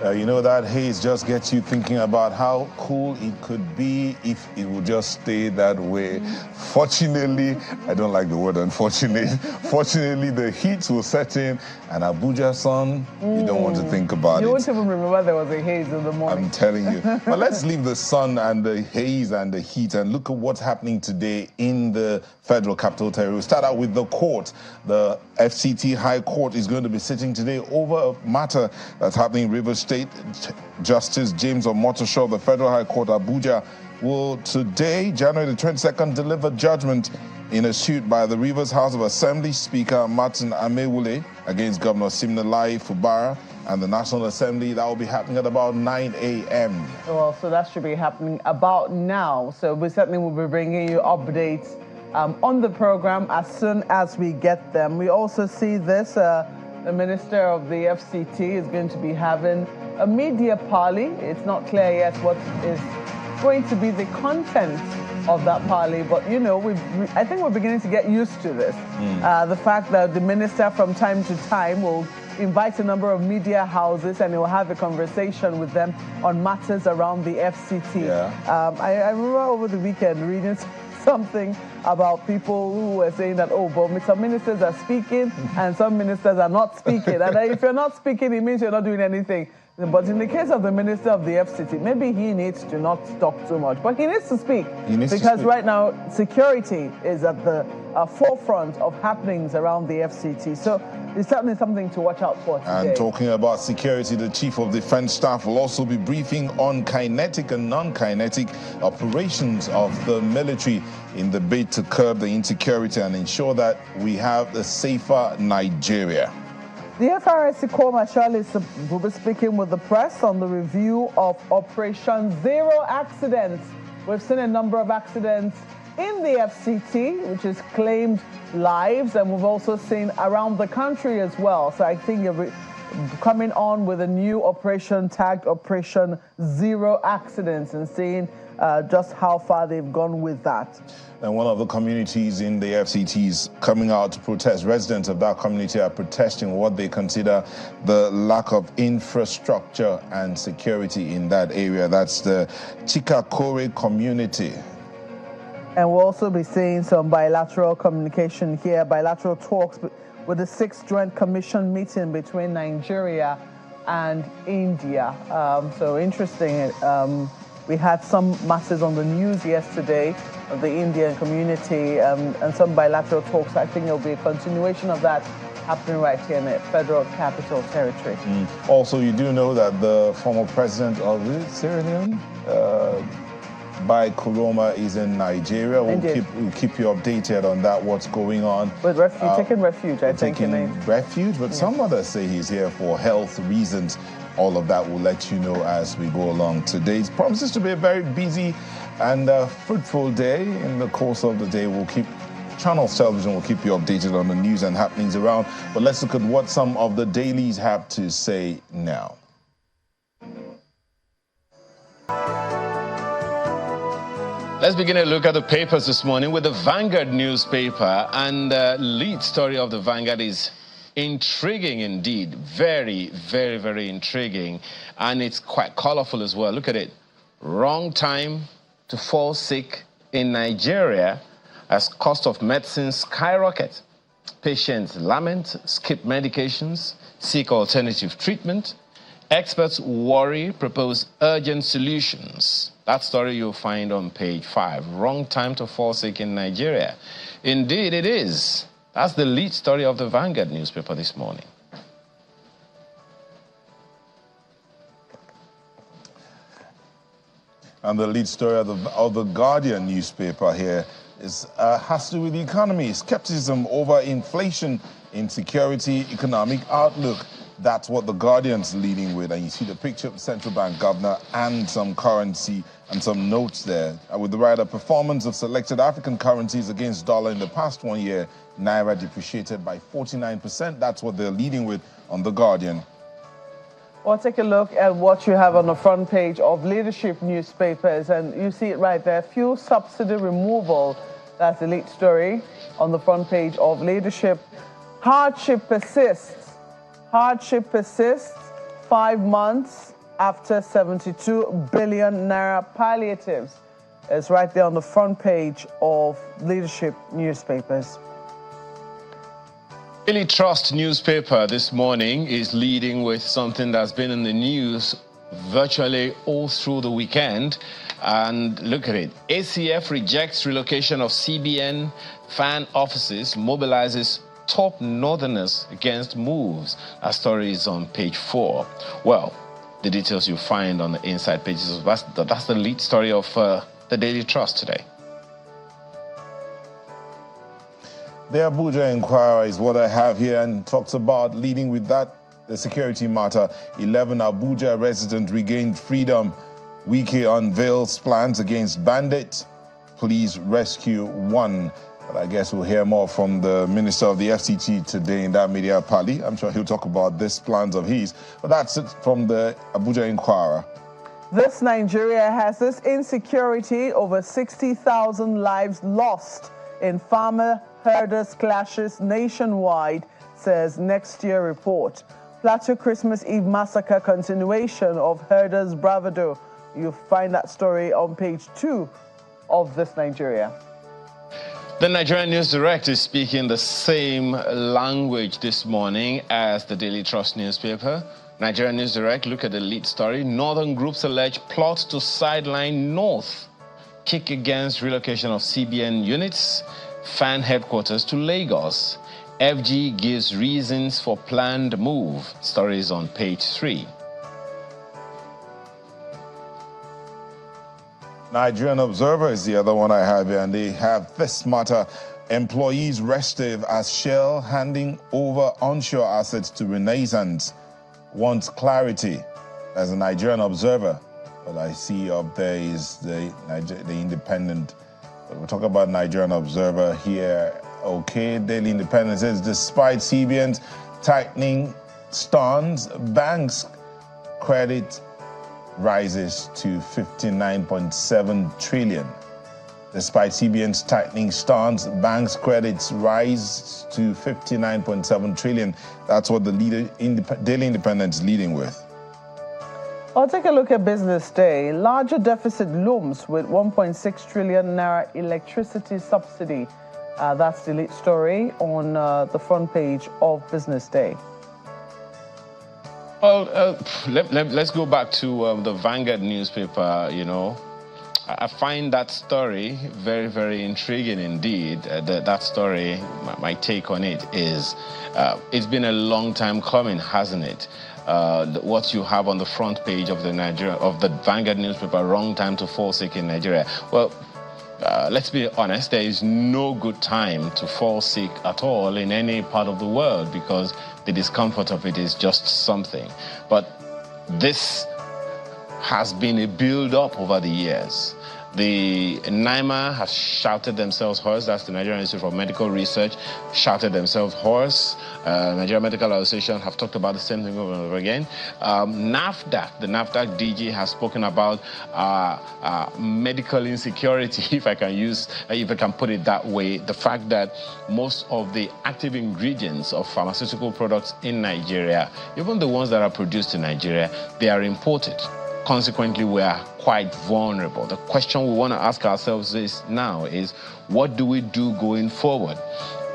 You know, that haze just gets you thinking about how cool it could be if it would just stay that way. Fortunately, I don't like the word unfortunately. Fortunately, the heat will set in, and Abuja sun, you don't want to think about it. You won't even remember there was a haze in the morning. I'm telling you. But let's leave the sun and the haze and the heat and look at what's happening today in the Federal Capital Territory. We'll start out with the court. The FCT High Court is going to be sitting today over a matter that's happening in Rivers State. Justice James Omotosho, the Federal High Court, Abuja, will today, January the 22nd, deliver judgment in a suit by the Rivers House of Assembly Speaker Martin Amewule against Governor Siminalayi Fubara and the National Assembly. That will be happening at about 9 a.m. Well, so that should be happening about now. So we certainly will be bringing you updates on the program as soon as we get them. We also see this, the Minister of the FCT is going to be having a media parley. It's not clear yet what is going to be the content of that parley, but you know, I think we're beginning to get used to this. The fact that the minister from time to time will invite a number of media houses and he will have a conversation with them on matters around the FCT. Yeah. I remember over the weekend reading something about people who were saying that, oh, but some ministers are speaking and some ministers are not speaking. And if you're not speaking, it means you're not doing anything. But in the case of the Minister of the FCT, maybe he needs to not talk too much, but he needs to speak. Because right now, security is at the forefront of happenings around the FCT. So it's certainly something to watch out for today. And talking about security, the Chief of Defense Staff will also be briefing on kinetic and non-kinetic operations of the military in the bid to curb the insecurity and ensure that we have a safer Nigeria. The FRSC Corps Marshal will be speaking with the press on the review of Operation Zero Accidents. We've seen a number of accidents in the FCT, which has claimed lives, and we've also seen around the country as well. So I think you're coming on with a new operation tagged Operation Zero Accidents and seeing just how far they've gone with that. And one of the communities in the FCT is coming out to protest. Residents of that community are protesting what they consider the lack of infrastructure and security in that area. That's the Chikakore community. And we'll also be seeing some bilateral communication here, bilateral talks with the 6th Joint Commission meeting between Nigeria and India. So interesting. We had some matters on the news yesterday of the Indian community and some bilateral talks. I think there'll be a continuation of that happening right here in the Federal Capital Territory. Also, you do know that the former president of Sierra Leone, Bai Koroma, is in Nigeria. We'll keep you updated on that, what's going on. With taking refuge, I think. Taking refuge, but some others say he's here for health reasons. All of that will let you know as we go along today. It promises to be a very busy and fruitful day. In the course of the day, Channels Television will keep you updated on the news and happenings around. But let's look at what some of the dailies have to say now. Let's begin a look at the papers this morning with the Vanguard newspaper. And the lead story of the Vanguard is intriguing indeed. Very, very, very intriguing. And it's quite colorful as well. Look at it. Wrong time to fall sick in Nigeria as cost of medicine skyrocket. Patients lament, skip medications, seek alternative treatment. Experts worry, propose urgent solutions. That story you'll find on page 5. Wrong time to fall sick in Nigeria. Indeed it is. That's the lead story of the Vanguard newspaper this morning. And the lead story of the Guardian newspaper here has to do with the economy. Skepticism over inflation, insecurity, economic outlook. That's what the Guardian's leading with. And you see the picture of the central bank governor and some currency and some notes there. With the writer, performance of selected African currencies against dollar in the past 1 year, Naira depreciated by 49%. That's what they're leading with on the Guardian. Well, take a look at what you have on the front page of leadership newspapers, and you see it right there. Fuel subsidy removal. That's the lead story on the front page of leadership. Hardship persists. Hardship persists. 5 months after 72 billion naira palliatives. It's right there on the front page of leadership newspapers. Daily Trust newspaper this morning is leading with something that's been in the news virtually all through the weekend. And look at it. ACF rejects relocation of CBN fan offices, mobilizes top northerners against moves. Our story is on page 4. Well, the details you find on the inside pages. That's the lead story of the Daily Trust today. The Abuja Inquirer is what I have here and talks about leading with that, the security matter. 11 Abuja residents regained freedom. Wike unveils plans against bandits. Police rescue 1. But I guess we'll hear more from the Minister of the FCT today in that media party. I'm sure he'll talk about these plans of his. But that's it from the Abuja Inquirer. This Nigeria has this insecurity, over 60,000 lives lost in farmer herders clashes nationwide, says next year report. Plateau Christmas Eve massacre continuation of herders bravado. You'll find that story on page 2 of this Nigeria. The Nigerian News Direct is speaking the same language this morning as the Daily Trust newspaper. Nigerian News Direct, look at the lead story. Northern groups allege plot to sideline North. Kick against relocation of CBN units. Fan headquarters to Lagos. FG gives reasons for planned move. Stories on page 3. Nigerian Observer is the other one I have here, and they have this matter. Employees restive as Shell handing over onshore assets to Renaissance wants clarity. As a Nigerian Observer, what I see up there is the Independent. We'll talk about Nigerian Observer here. Okay, Daily Independent says, despite CBN's tightening stance, banks' credit rises to 59.7 trillion. Despite CBN's tightening stance, banks' credits rise to 59.7 trillion. That's what the Daily Independent is leading with. I'll take a look at Business Day. Larger deficit looms with 1.6 trillion naira electricity subsidy. That's the lead story on the front page of Business Day. Well, let's go back to the Vanguard newspaper. You know, I find that story very, very intriguing indeed. That story, my take on it is, it's been a long time coming, hasn't it? What you have on the front page of the Vanguard newspaper, wrong time to fall sick in Nigeria. Well, let's be honest, there is no good time to fall sick at all in any part of the world because the discomfort of it is just something. But this has been a build-up over the years. The NIMA has shouted themselves hoarse. That's the Nigerian Institute for Medical Research, shouted themselves hoarse. Nigerian Medical Association have talked about the same thing over and over again. NAFDAC, the NAFDAC DG, has spoken about medical insecurity, if I can put it that way. The fact that most of the active ingredients of pharmaceutical products in Nigeria, even the ones that are produced in Nigeria, they are imported. Consequently, we are quite vulnerable. The question we want to ask ourselves now is, what do we do going forward?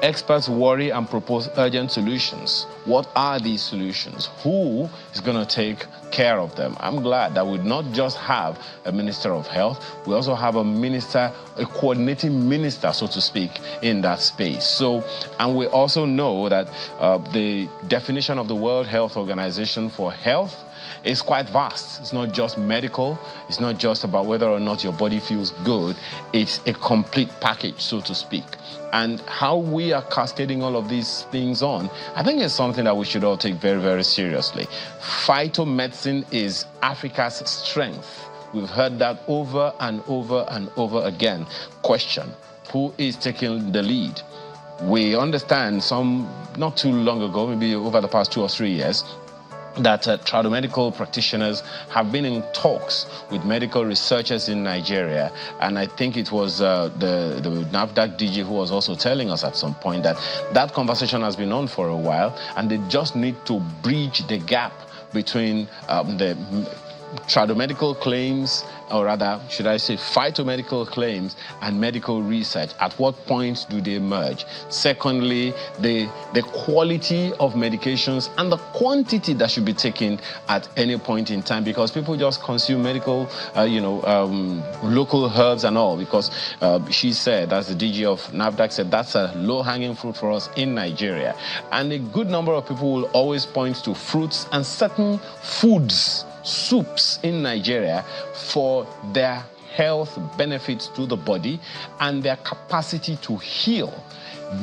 Experts worry and propose urgent solutions. What are these solutions? Who is going to take care of them? I'm glad that we not just have a Minister of Health, we also have a coordinating minister, so to speak, in that space. And we also know that the definition of the World Health Organization for health is quite vast. It's not just medical. It's not just about whether or not your body feels good. It's a complete package, so to speak. And how we are cascading all of these things on, I think it's something that we should all take very, very seriously. Phytomedicine is Africa's strength. We've heard that over and over and over again. Question, who is taking the lead? We understand not too long ago, maybe over the past 2 or 3 years, that tradomedical practitioners have been in talks with medical researchers in Nigeria. And I think it was the NAFDAC DG who was also telling us at some point that conversation has been on for a while, and they just need to bridge the gap between the tradomedical claims, or rather, should I say, phytomedical claims and medical research? At what point do they merge? Secondly, the quality of medications and the quantity that should be taken at any point in time, because people just consume medical, local herbs and all, because she said, as the DG of NAFDAC said, that's a low-hanging fruit for us in Nigeria. And a good number of people will always point to fruits and certain foods, soups in Nigeria, for their health benefits to the body and their capacity to heal.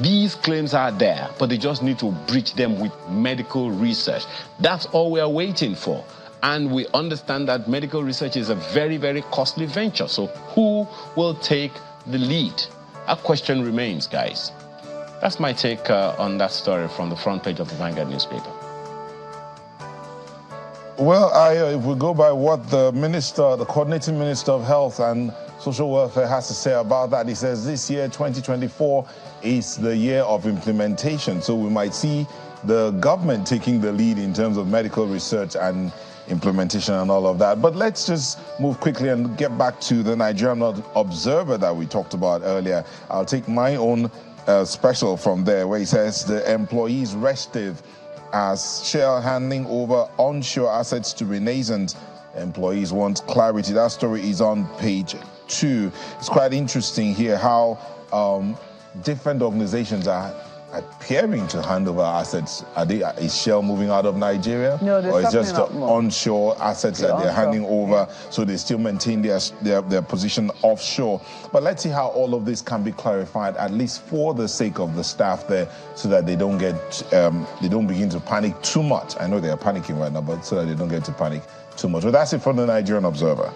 These claims are there, but they just need to breach them with medical research. That's all we are waiting for. And we understand that medical research is a very, very costly venture. So who will take the lead? A question remains, guys. That's my take on that story from the front page of the Vanguard newspaper. Well, if we go by what the coordinating minister of Health and Social Welfare has to say about that, he says this year, 2024, is the year of implementation. So we might see the government taking the lead in terms of medical research and implementation and all of that. But let's just move quickly and get back to the Nigerian Observer that we talked about earlier. I'll take my own special from there, where he says the employees restive as Shell handing over onshore assets to Renaissance. Employees want clarity. That story is on page 2. It's quite interesting here how different organizations are appearing to hand over assets. Is Shell moving out of Nigeria? No, or it's just the onshore assets that they're handing over, so they still maintain their position offshore. But let's see how all of this can be clarified, at least for the sake of the staff there, so that they don't begin to panic too much. I know they are panicking right now, but so that they don't get to panic too much. But that's it from the Nigerian Observer.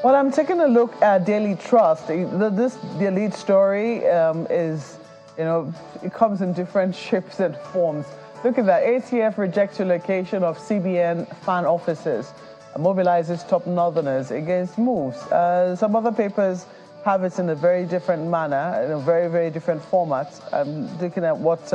Well, I'm taking a look at Daily Trust. The lead story is, it comes in different shapes and forms. Look at that. ATF rejects relocation of CBN fan offices, mobilizes top northerners against moves. Some other papers have it in a very different manner, in a very, very different format. I'm looking at what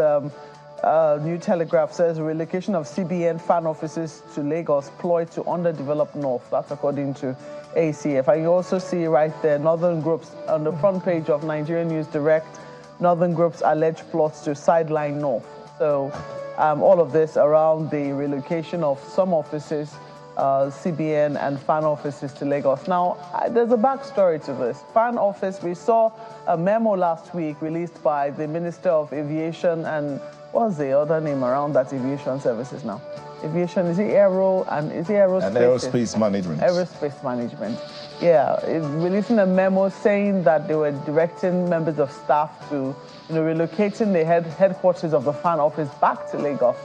New Telegraph says: relocation of CBN fan offices to Lagos, ploy to underdeveloped North. That's according to ACF. And you also see right there, northern groups on the front page of Nigerian News Direct. Northern groups allege plots to sideline North. So all of this around the relocation of some offices, CBN and fan offices to Lagos. Now, there's a backstory to this. Fan office, we saw a memo last week released by the Minister of Aviation and what's the other name around that aviation services now? Aviation, is it Aero and is it Aerospace? And Aerospace Management. Aerospace Management. Yeah, releasing a memo saying that they were directing members of staff to, relocating the headquarters of the fan office back to Lagos.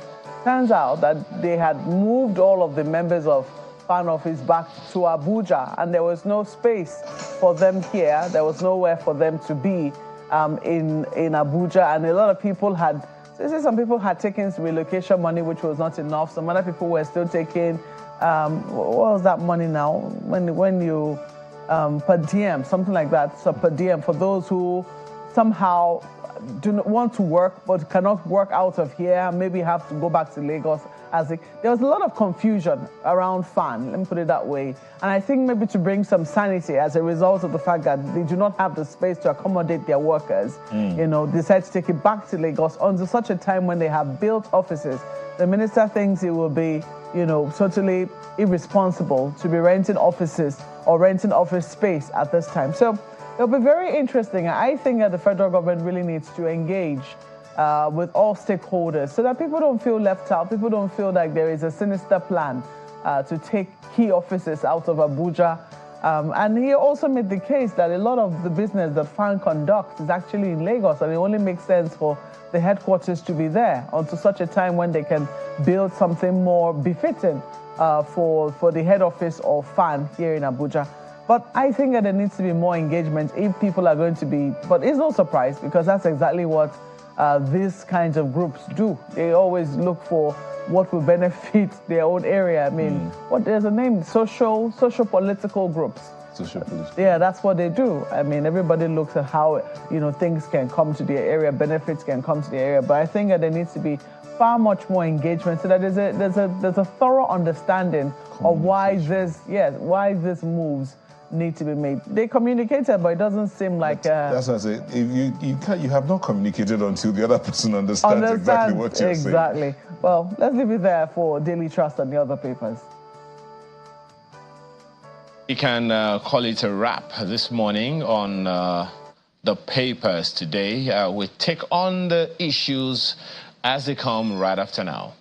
Turns out that they had moved all of the members of fan office back to Abuja, and there was no space for them here. There was nowhere for them to be in Abuja, and a lot of people had. Some people had taken relocation money, which was not enough. Some other people were still taking, what was that money now? When you, per diem, something like that. So per diem for those who somehow do not want to work but cannot work out of here, maybe have to go back to Lagos. There was a lot of confusion around FAN, let me put it that way. And I think maybe to bring some sanity as a result of the fact that they do not have the space to accommodate their workers, decide to take it back to Lagos until such a time when they have built offices. The minister thinks it will be, totally irresponsible to be renting offices or renting office space at this time. So it'll be very interesting. I think that the federal government really needs to engage with all stakeholders so that people don't feel left out, people don't feel like there is a sinister plan to take key offices out of Abuja. And he also made the case that a lot of the business that FAN conducts is actually in Lagos, and it only makes sense for the headquarters to be there until such a time when they can build something more befitting for the head office of FAN here in Abuja. But I think that there needs to be more engagement if people are going to be, but it's no surprise because that's exactly what these kinds of groups do. They always look for what will benefit their own area. I mean, there's a name, social political groups. Yeah, that's what they do. I mean, everybody looks at how, things can come to their area, benefits can come to the area. But I think that there needs to be far much more engagement, so that there's a thorough understanding of why these moves need to be made. They communicated, but it doesn't seem like that's what I say. If you have not communicated until the other person understands exactly what you're saying. Exactly. Well, let's leave it there for Daily Trust and the other papers. We can call it a wrap this morning on the papers today. We take on the issues as they come right after now.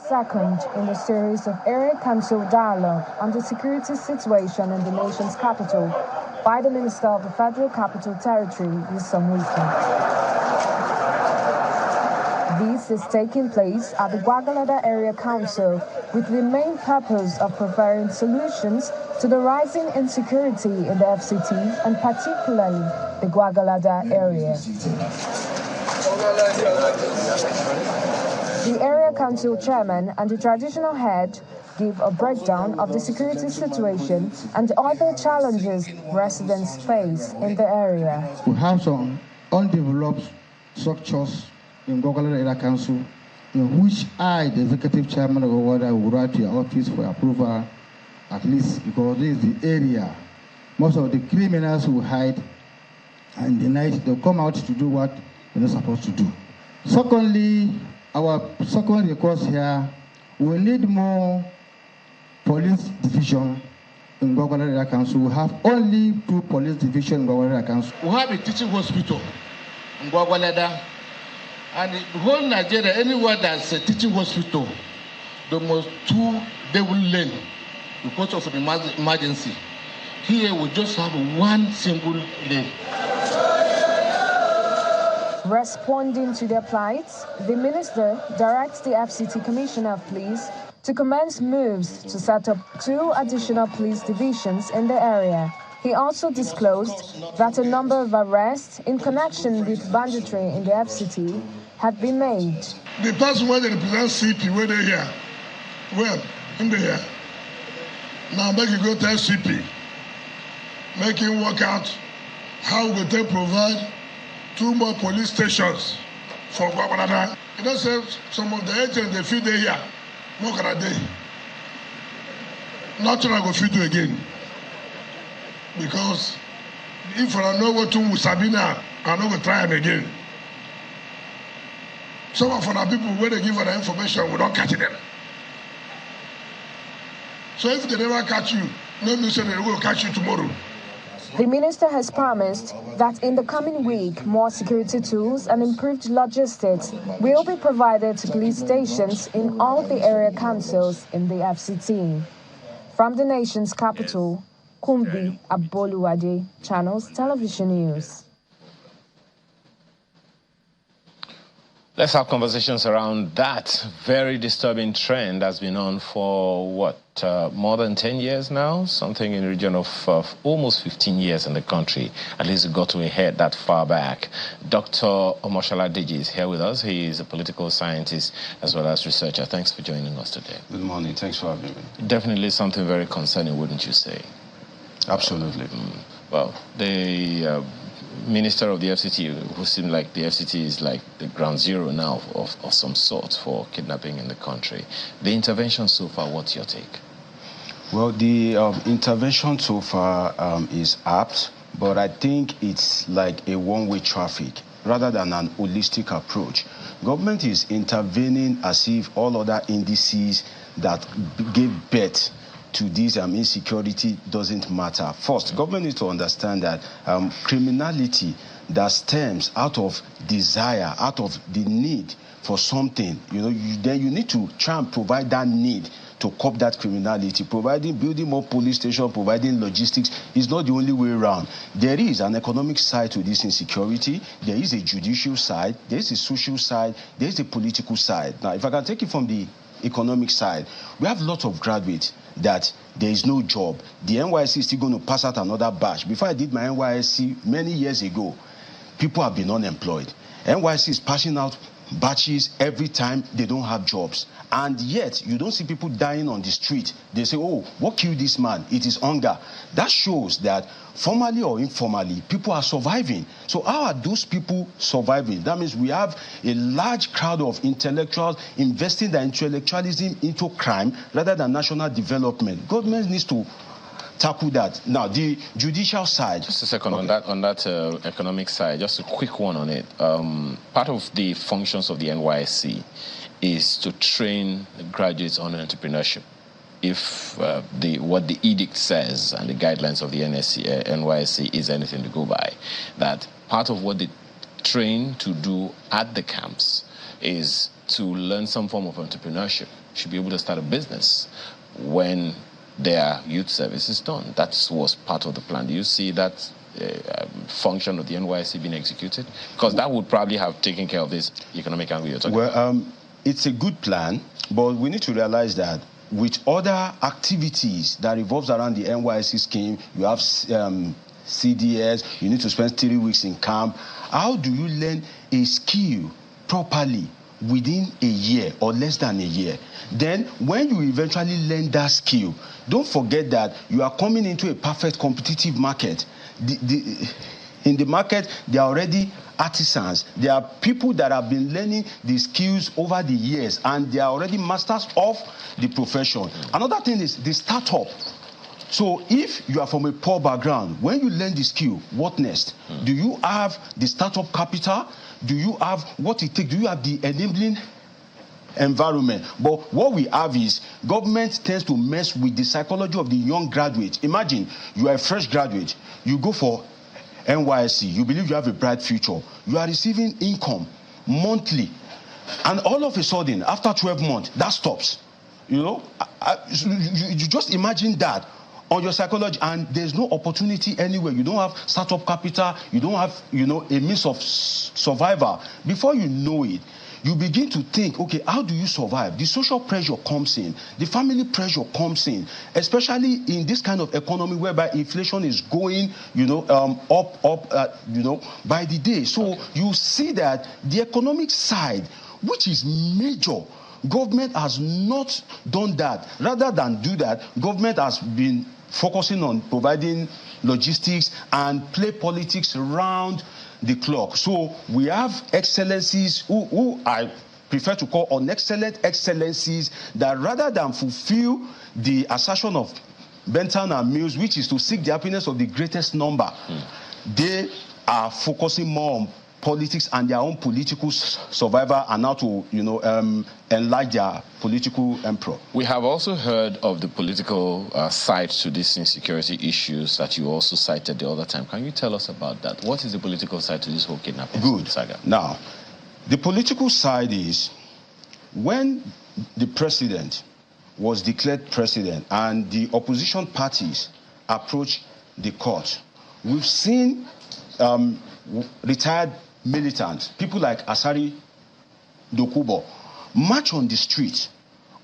Second in the series of Area Council dialogue on the security situation in the nation's capital by the Minister of the Federal Capital Territory, Nyesom Wike. This is taking place at the Gwagwalada Area Council with the main purpose of providing solutions to the rising insecurity in the FCT and particularly the Gwagwalada area. The Area Council Chairman and the traditional head give a breakdown of the security situation and other challenges residents face in the area. We have some undeveloped structures in Gwagwalada Area Council in which I, the Executive Chairman of Gwagwalada, will write to your office for approval, at least because this is the area. Most of the criminals will hide, and in the night they'll come out to do what they're not supposed to do. Secondly, our second request here, we need more police division in Gwagwalada Area Council. We have only 2 police divisions in Gwagwalada Area Council. We have a teaching hospital in Gwagwalada, and the whole Nigeria, anywhere there's a teaching hospital, the most 2 they will learn because of an emergency. Here we just have 1 single lane. Responding to their plights, the minister directs the FCT Commissioner of Police to commence moves to set up 2 additional police divisions in the area. He also disclosed that a number of arrests in connection with banditry in the FCT have been made. The person where they represent CP, where they're here, well, in the here. Now make you go tell CP, make him work out how we can provide 2 more police stations for Gwagwalada. You know, say some of the agents they feed here, no can they? Nothing I go feed you again. Because if I know what to Sabina, I know go try them again. Some of the people where they give her the information, we don't catch them. So if they never catch you, no means they will catch you tomorrow. The minister has promised that in the coming week, more security tools and improved logistics will be provided to police stations in all the area councils in the FCT. From the nation's capital, Kumbi Aboluwade, Channels Television News. Let's have conversations around that very disturbing trend that's been on for, what, more than 10 years now? Something in the region of almost 15 years in the country. At least it got to a head that far back. Dr. Omoshola Deji is here with us. He is a political scientist as well as researcher. Thanks for joining us today. Good morning. Thanks for having me. Definitely something very concerning, wouldn't you say? Absolutely. Well, the Minister of the FCT, who seemed like the FCT is like the ground zero now of some sort for kidnapping in the country. The intervention so far, what's your take? Well, the intervention so far is apt, but I think it's like a one-way traffic rather than an holistic approach. Government is intervening as if all other indices that gave birth to this insecurity doesn't matter. First, government needs to understand that criminality that stems out of desire, out of the need for something, then you need to try and provide that need to curb that criminality. Building more police stations, providing logistics is not the only way around. There is an economic side to this insecurity. There is a judicial side. There is a social side. There is a political side. Now, if I can take it from the economic side, we have lots of graduates that there is no job. The NYSC is still going to pass out another batch. Before I did my NYSC many years ago, people have been unemployed. NYSC is passing out batches every time they don't have jobs. And yet, you don't see people dying on the street. They say, oh, what killed this man? It is hunger. That shows that formally or informally, people are surviving. So how are those people surviving? That means we have a large crowd of intellectuals investing their intellectualism into crime rather than national development. Government needs to tackle that. Now, the judicial side. Just a second, okay. on that economic side, just a quick one on it. Part of the functions of the NYSC is to train graduates on entrepreneurship. If what the edict says and the guidelines of the NYSC is anything to go by, that part of what they train to do at the camps is to learn some form of entrepreneurship. Should be able to start a business when their youth service is done. That was part of the plan. Do you see that function of the NYSC being executed? Because that would probably have taken care of this economic angle you're talking about. It's a good plan, but we need to realize that with other activities that revolves around the NYSC scheme, you have CDS, you need to spend 3 weeks in camp. How do you learn a skill properly within a year or less than a year? Then when you eventually learn that skill, don't forget that you are coming into a perfect competitive market. In the market, there are already artisans. There are people that have been learning the skills over the years, and they are already masters of the profession. Another thing is the startup. So if you are from a poor background, when you learn the skill, what next? Do you have the startup capital? Do you have what it takes? Do you have the enabling environment? But what we have is government tends to mess with the psychology of the young graduate. Imagine you are a fresh graduate, you go for NYSC, you believe you have a bright future, you are receiving income monthly, and all of a sudden, after 12 months, that stops. You know, you just imagine that on your psychology, and there's no opportunity anywhere. You don't have startup capital, you don't have, a means of survival. Before you know it, you begin to think, okay, how do you survive? The social pressure comes in, the family pressure comes in, especially in this kind of economy whereby inflation is going, up, by the day. So you see that the economic side, which is major, government has not done that. Rather than do that, government has been focusing on providing logistics and play politics around the clock. So we have excellencies who I prefer to call unexcellent excellencies that rather than fulfill the assertion of Bentham and Mills, which is to seek the happiness of the greatest number, they are focusing more on politics and their own political survival, and how to, enlarge their political emperor. We have also heard of the political side to these insecurity issues that you also cited the other time. Can you tell us about that? What is the political side to this whole kidnapping saga? Now, the political side is when the president was declared president and the opposition parties approached the court, we've seen retired militants, people like Asari Dokubo, march on the streets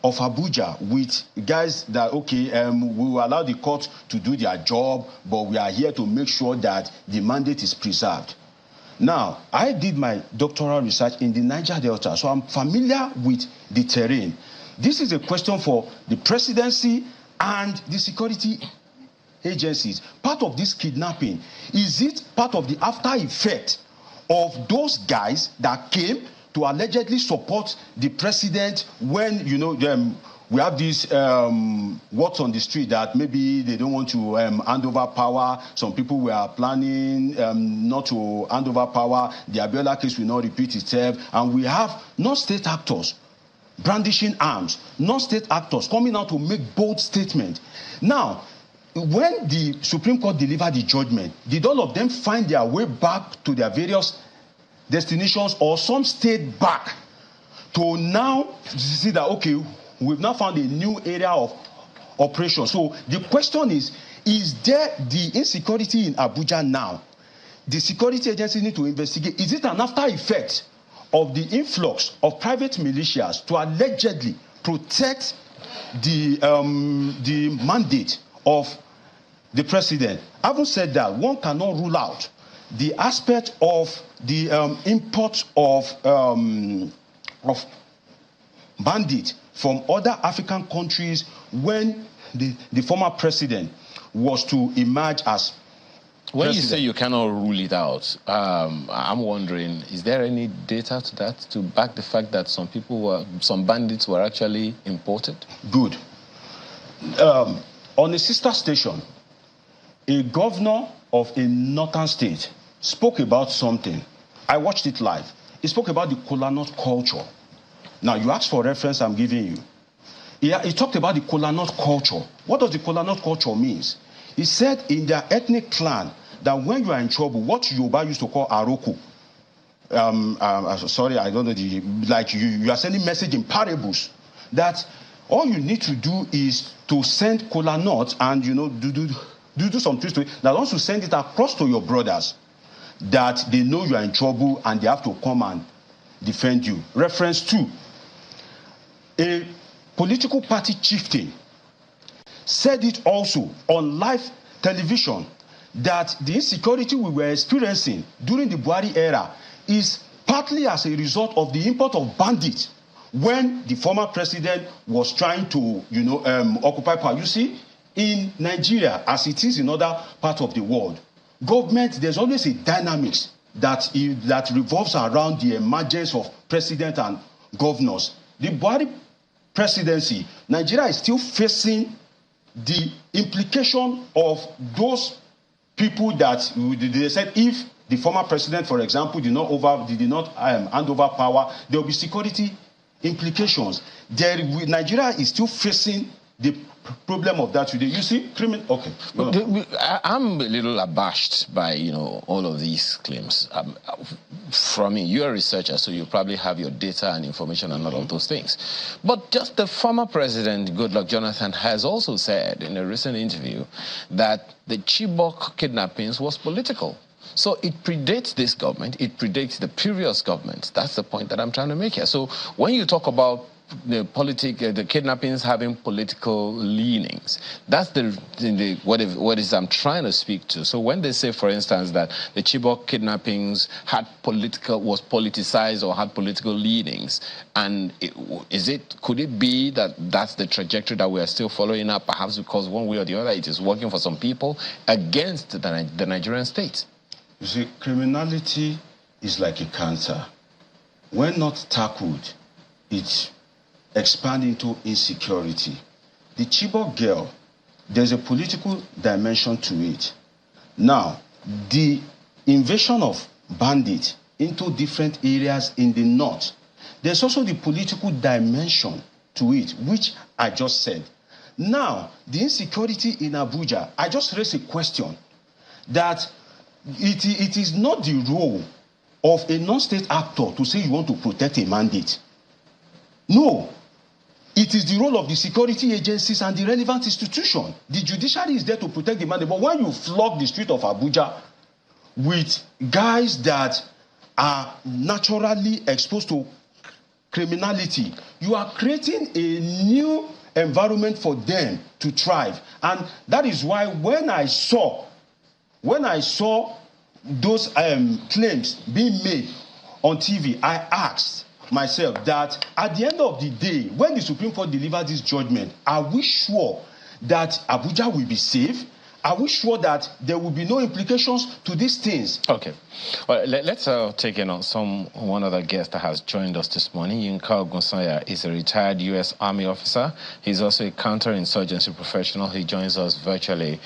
of Abuja with guys that, we will allow the court to do their job, but we are here to make sure that the mandate is preserved. Now, I did my doctoral research in the Niger Delta, so I'm familiar with the terrain. This is a question for the presidency and the security agencies. Part of this kidnapping, is it part of the after effect of those guys that came to allegedly support the president when, we have these words on the street that maybe they don't want to hand over power. Some people were planning not to hand over power. The Abiola case will not repeat itself. And we have non-state actors brandishing arms, non-state actors coming out to make bold statements. Now, when the Supreme Court delivered the judgment, did all of them find their way back to their various destinations, or some stayed back to now see that, we've now found a new area of operation. So the question is there the insecurity in Abuja now? The security agencies need to investigate. Is it an after effect of the influx of private militias to allegedly protect the mandate of the president? Having said that, one cannot rule out the aspect of the import of bandits from other African countries when the former president was to emerge as when president. You say you cannot rule it out, I'm wondering, is there any data to that to back the fact that some bandits were actually imported? Good. On a sister station, a governor of a northern state spoke about something. I watched it live. He spoke about the kola nut culture. Now, you asked for reference, I'm giving you. He talked about the kola nut culture. What does the kola nut culture mean? He said in their ethnic clan that when you are in trouble, what Yoruba used to call aroko, sorry, I don't know, you are sending message in parables, that all you need to do is to send kola nut and, do some tricks to it. That once you send it across to your brothers, that they know you are in trouble and they have to come and defend you. Reference 2. A political party chieftain said it also on live television that the insecurity we were experiencing during the Buhari era is partly as a result of the import of bandits when the former president was trying to, occupy power. You see, in Nigeria, as it is in other parts of the world, government, there's always a dynamics that revolves around the emergence of president and governors. The Buhari presidency, Nigeria is still facing the implication of those people that they said if the former president, for example, did not hand over power, there will be security implications. Nigeria is still facing the problem of that today. You see, okay. I'm a little abashed by all of these claims. From me, you're a researcher, so you probably have your data and information and all of those things. But just the former president, Goodluck Jonathan, has also said in a recent interview that the Chibok kidnappings was political. So it predates this government. It predates the previous government. That's the point that I'm trying to make here. So when you talk about the kidnappings having political leanings, that's what I'm trying to speak to. So when they say, for instance, that the Chibok kidnappings was politicized or had political leanings, and could it be that that's the trajectory that we are still following up, perhaps because one way or the other it is working for some people against the Nigerian state? You see, criminality is like a cancer. When not tackled, it expand into insecurity. The Chibok girl, there's a political dimension to it. Now, the invasion of bandits into different areas in the north, there's also the political dimension to it, which I just said. Now, the insecurity in Abuja, I just raised a question that it is not the role of a non-state actor to say you want to protect a mandate. No. It is the role of the security agencies and the relevant institution. The judiciary is there to protect the mandate. But when you flood the street of Abuja with guys that are naturally exposed to criminality, you are creating a new environment for them to thrive. And that is why when I saw those claims being made on TV, I asked myself that at the end of the day, when the Supreme Court delivers this judgment, are we sure that Abuja will be safe? Are we sure that there will be no implications to these things? Okay. Well, let's take in on one other guest that has joined us this morning. Yinka Ogunsanya is a retired U.S. Army officer. He's also a counterinsurgency professional. He joins us virtually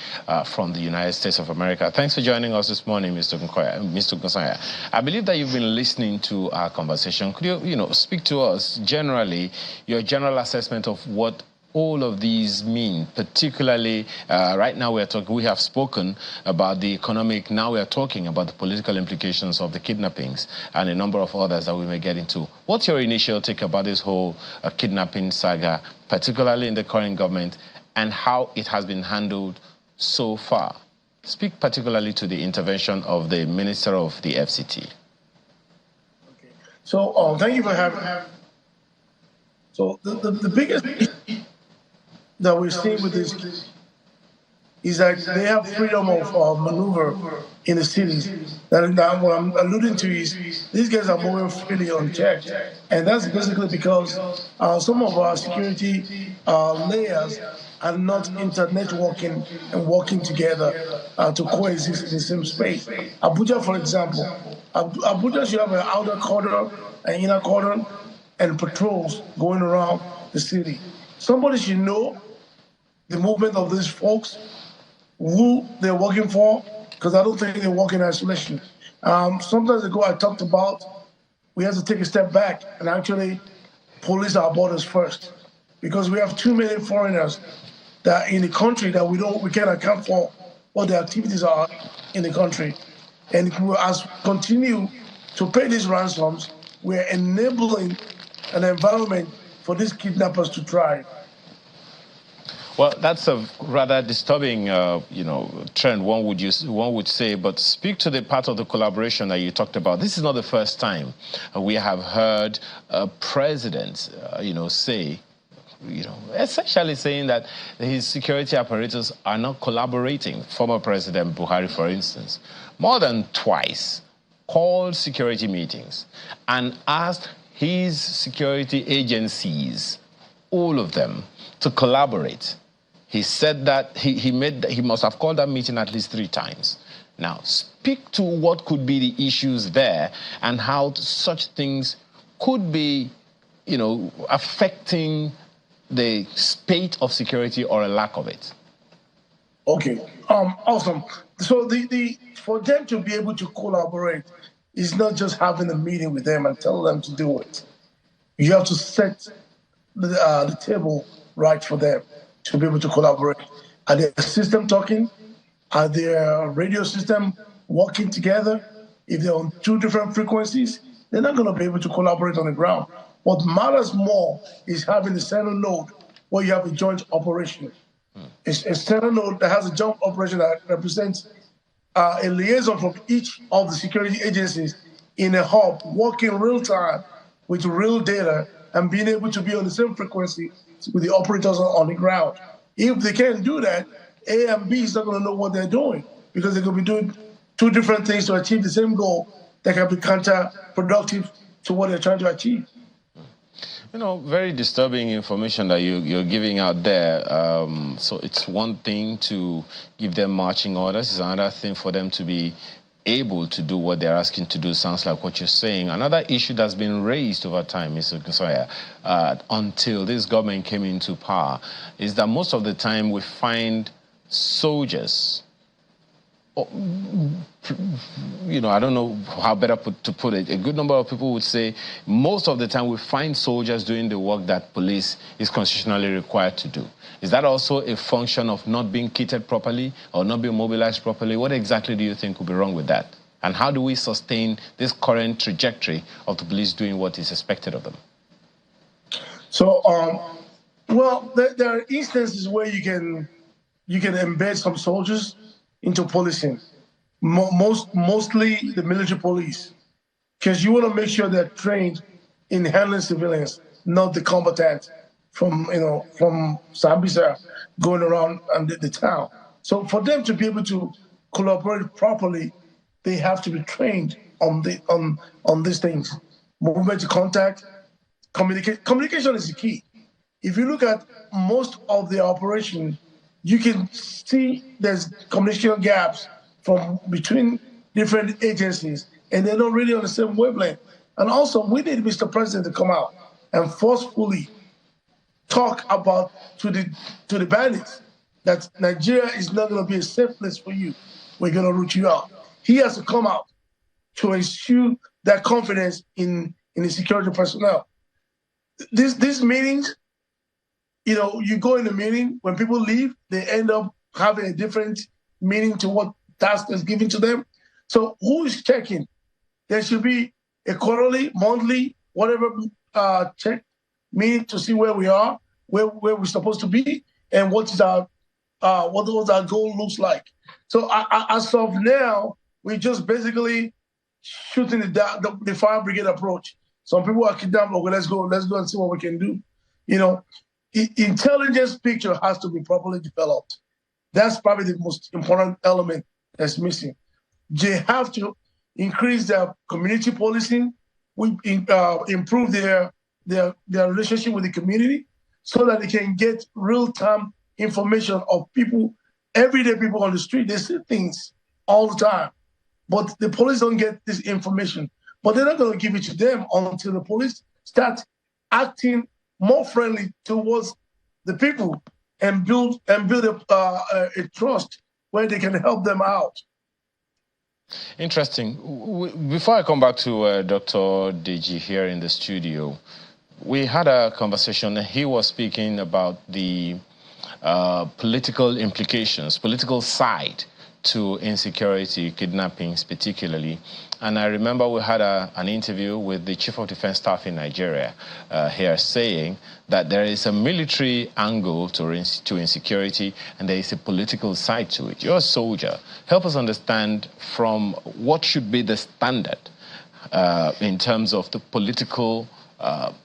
from the United States of America. Thanks for joining us this morning, Mr. Ogunsanya. I believe that you've been listening to our conversation. Could you, speak to us generally, your general assessment of what all of these mean, particularly right now we have spoken about the economic, now we are talking about the political implications of the kidnappings and a number of others that we may get into. What's your initial take about this whole kidnapping saga, particularly in the current government, and how it has been handled so far? Speak particularly to the intervention of the Minister of the FCT. Okay. So thank you for having me. So the biggest that we're seeing with this is that they have freedom of maneuver in the cities. That what I'm alluding to is these guys are moving freely unchecked. And that's basically because some of our security layers are not inter-networking and working together to coexist in the same space. Abuja, for example, Abuja should have an outer cordon, an inner cordon, and patrols going around the city. Somebody should know the movement of these folks, who they're working for, because I don't think they work in isolation. Sometimes ago I talked about we have to take a step back and actually police our borders first, because we have too many foreigners that are in the country that we can't account for what their activities are in the country. And as we continue to pay these ransoms, we're enabling an environment for these kidnappers to thrive. Well, that's a rather disturbing, trend, one would say. But speak to the part of the collaboration that you talked about. This is not the first time we have heard a president, say, essentially saying that his security apparatus are not collaborating. Former President Buhari, for instance, more than twice called security meetings and asked his security agencies, all of them, to collaborate. He said that he must have called that meeting at least 3 times. Now, speak to what could be the issues there and how such things could be, affecting the state of security or a lack of it. Okay, awesome. So for them to be able to collaborate is not just having a meeting with them and tell them to do it. You have to set the table right for them to be able to collaborate. Are their system talking? Are their radio system working together? If they're on 2 different frequencies, they're not going to be able to collaborate on the ground. What matters more is having a central node where you have a joint operation. It's a central node that has a joint operation that represents a liaison from each of the security agencies in a hub, working real time with real data and being able to be on the same frequency with the operators on the ground. If they can't do that, A and B is not going to know what they're doing, because they could be doing 2 different things to achieve the same goal that can be counterproductive to what they're trying to achieve. Very disturbing information that you're giving out there. So it's one thing to give them marching orders. It's another thing for them to be able to do what they're asking to do. Sounds like what you're saying. Another issue that's been raised over time, Mr. Kusoya, until this government came into power, is that most of the time we find soldiers, I don't know how better to put it. A good number of people would say most of the time we find soldiers doing the work that police is constitutionally required to do. Is that also a function of not being kitted properly or not being mobilized properly? What exactly do you think would be wrong with that? And how do we sustain this current trajectory of the police doing what is expected of them? So, there are instances where you can embed some soldiers into policing, mostly the military police, because you want to make sure they're trained in handling civilians, not the combatants from Sambisa going around the town. So for them to be able to collaborate properly, they have to be trained on these things. Movement to contact, communication is the key. If you look at most of the operation, you can see there's communication gaps from between different agencies, and they're not really on the same wavelength. And also, we need Mr. President to come out and forcefully talk about to the bandits that Nigeria is not going to be a safe place for you. We're going to root you out. He has to come out to ensure that confidence in the security personnel. These meetings, you know, you go in a meeting, when people leave, they end up having a different meaning to what task is given to them. So who is checking? There should be a quarterly, monthly, whatever check meeting to see where we are, where we're supposed to be, and what our goal looks like. So as of now, we just basically shooting the fire brigade approach. Some people are kidnapped. Okay, let's go and see what we can do. You know, intelligence picture has to be properly developed. That's probably the most important element that's missing. They have to increase their community policing, improve their relationship with the community, so that they can get real-time information of people, everyday people on the street. They see things all the time, but the police don't get this information. But they're not going to give it to them until the police start acting more friendly towards the people and build a trust where they can help them out. Interesting. Before I come back to Dr. Deji here in the studio, we had a conversation. He was speaking about the political implications, political side to insecurity, kidnappings particularly. And I remember we had an interview with the Chief of Defense Staff in Nigeria here saying that there is a military angle to insecurity and there is a political side to it. You're a soldier. Help us understand from what should be the standard in terms of the political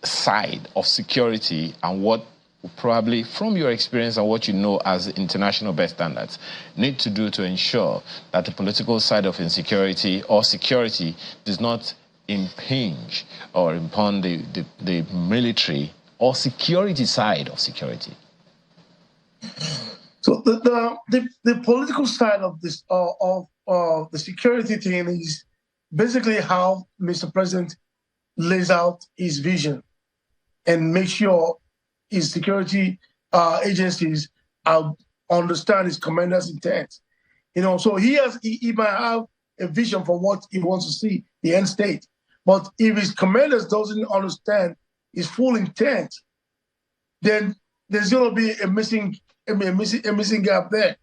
side of security and what probably from your experience and what you know as international best standards need to do to ensure that the political side of insecurity or security does not impinge or upon the military or security side of security? So the political side of this of the security thing is basically how Mr. President lays out his vision and make sure his security agencies understand his commander's intent. You know, so he might have a vision for what he wants to see, the end state. But if his commanders doesn't understand his full intent, then there's going to be a missing gap there.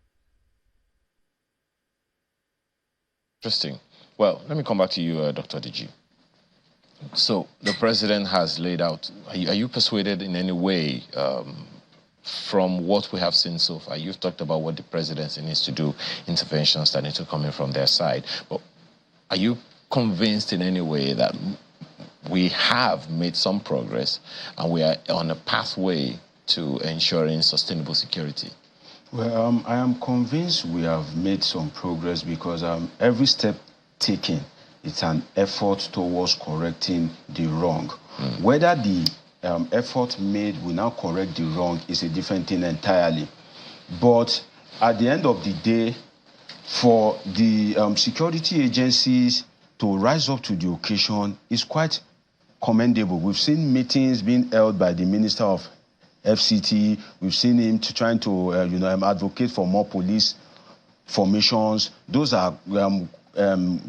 Interesting. Well, let me come back to you, Dr. Deji. So the president has laid out, are you persuaded in any way from what we have seen so far? You've talked about what the presidency needs to do, interventions that need to come in from their side. But are you convinced in any way that we have made some progress and we are on a pathway to ensuring sustainable security? Well, I am convinced we have made some progress because every step taken, it's an effort towards correcting the wrong. Whether the effort made will now correct the wrong is a different thing entirely. But at the end of the day, for the security agencies to rise up to the occasion is quite commendable. We've seen meetings being held by the Minister of FCT. We've seen him trying to advocate for more police formations. Those are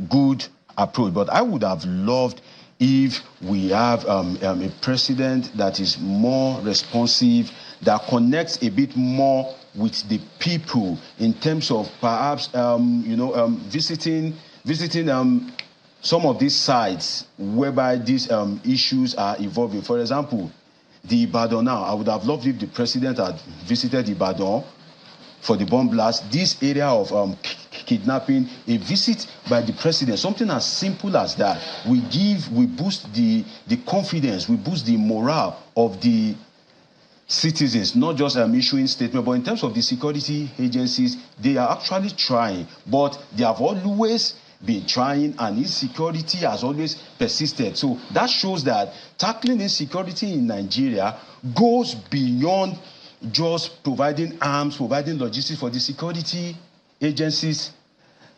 good approach, but I would have loved if we have a president that is more responsive, that connects a bit more with the people in terms of perhaps visiting some of these sites whereby these issues are evolving. For example, the Ibadan now, I would have loved if the president had visited Ibadan for the bomb blast. This area of kidnapping, a visit by the president, something as simple as that, we boost the confidence, we boost the morale of the citizens, not just issuing statements, but in terms of the security agencies, they are actually trying, but they have always been trying, and insecurity has always persisted. So that shows that tackling insecurity in Nigeria goes beyond just providing arms, providing logistics for the security agencies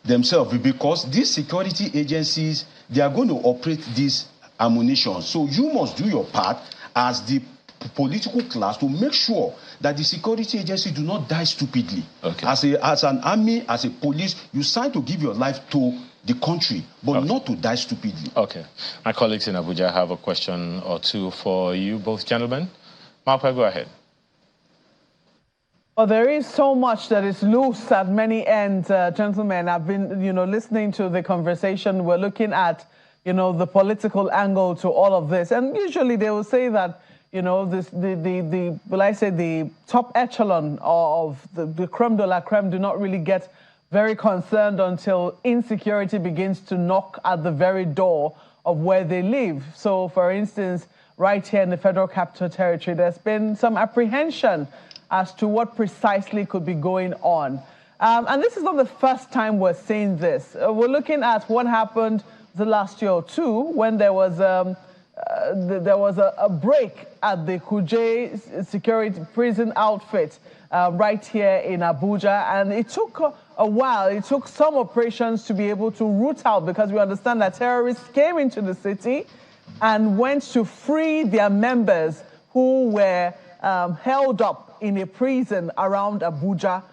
themselves, because these security agencies, they are going to operate this ammunition. So you must do your part as the political class to make sure that the security agency do not die stupidly. Okay. As an army, as a police, you sign to give your life to the country, but not to die stupidly. Okay. My colleagues in Abuja have a question or two for you both gentlemen. Marpa, go ahead. Well, there is so much that is loose at many ends, gentlemen. I've been, listening to the conversation. We're looking at, the political angle to all of this. And usually they will say that, the top echelon of the creme de la creme do not really get very concerned until insecurity begins to knock at the very door of where they live. So, for instance, right here in the Federal Capital Territory, there's been some apprehension as to what precisely could be going on. And this is not the first time we're seeing this. We're looking at what happened the last year or two when there was a break at the Kuje security prison outfit right here in Abuja. And it took a while. It took some operations to be able to root out, because we understand that terrorists came into the city and went to free their members who were held up in a prison around Abuja.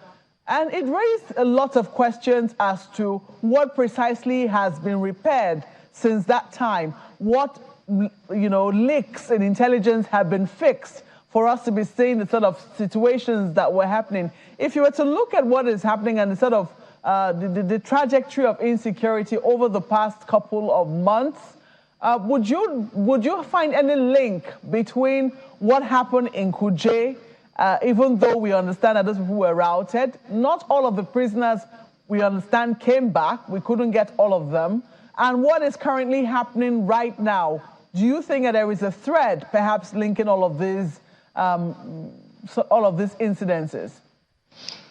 And it raised a lot of questions as to what precisely has been repaired since that time. What, leaks in intelligence have been fixed for us to be seeing the sort of situations that were happening. If you were to look at what is happening and the sort of the trajectory of insecurity over the past couple of months, would you find any link between what happened in Kuje, even though we understand that those people were routed? Not all of the prisoners, we understand, came back. We couldn't get all of them. And what is currently happening right now? Do you think that there is a thread, perhaps linking all of these incidences?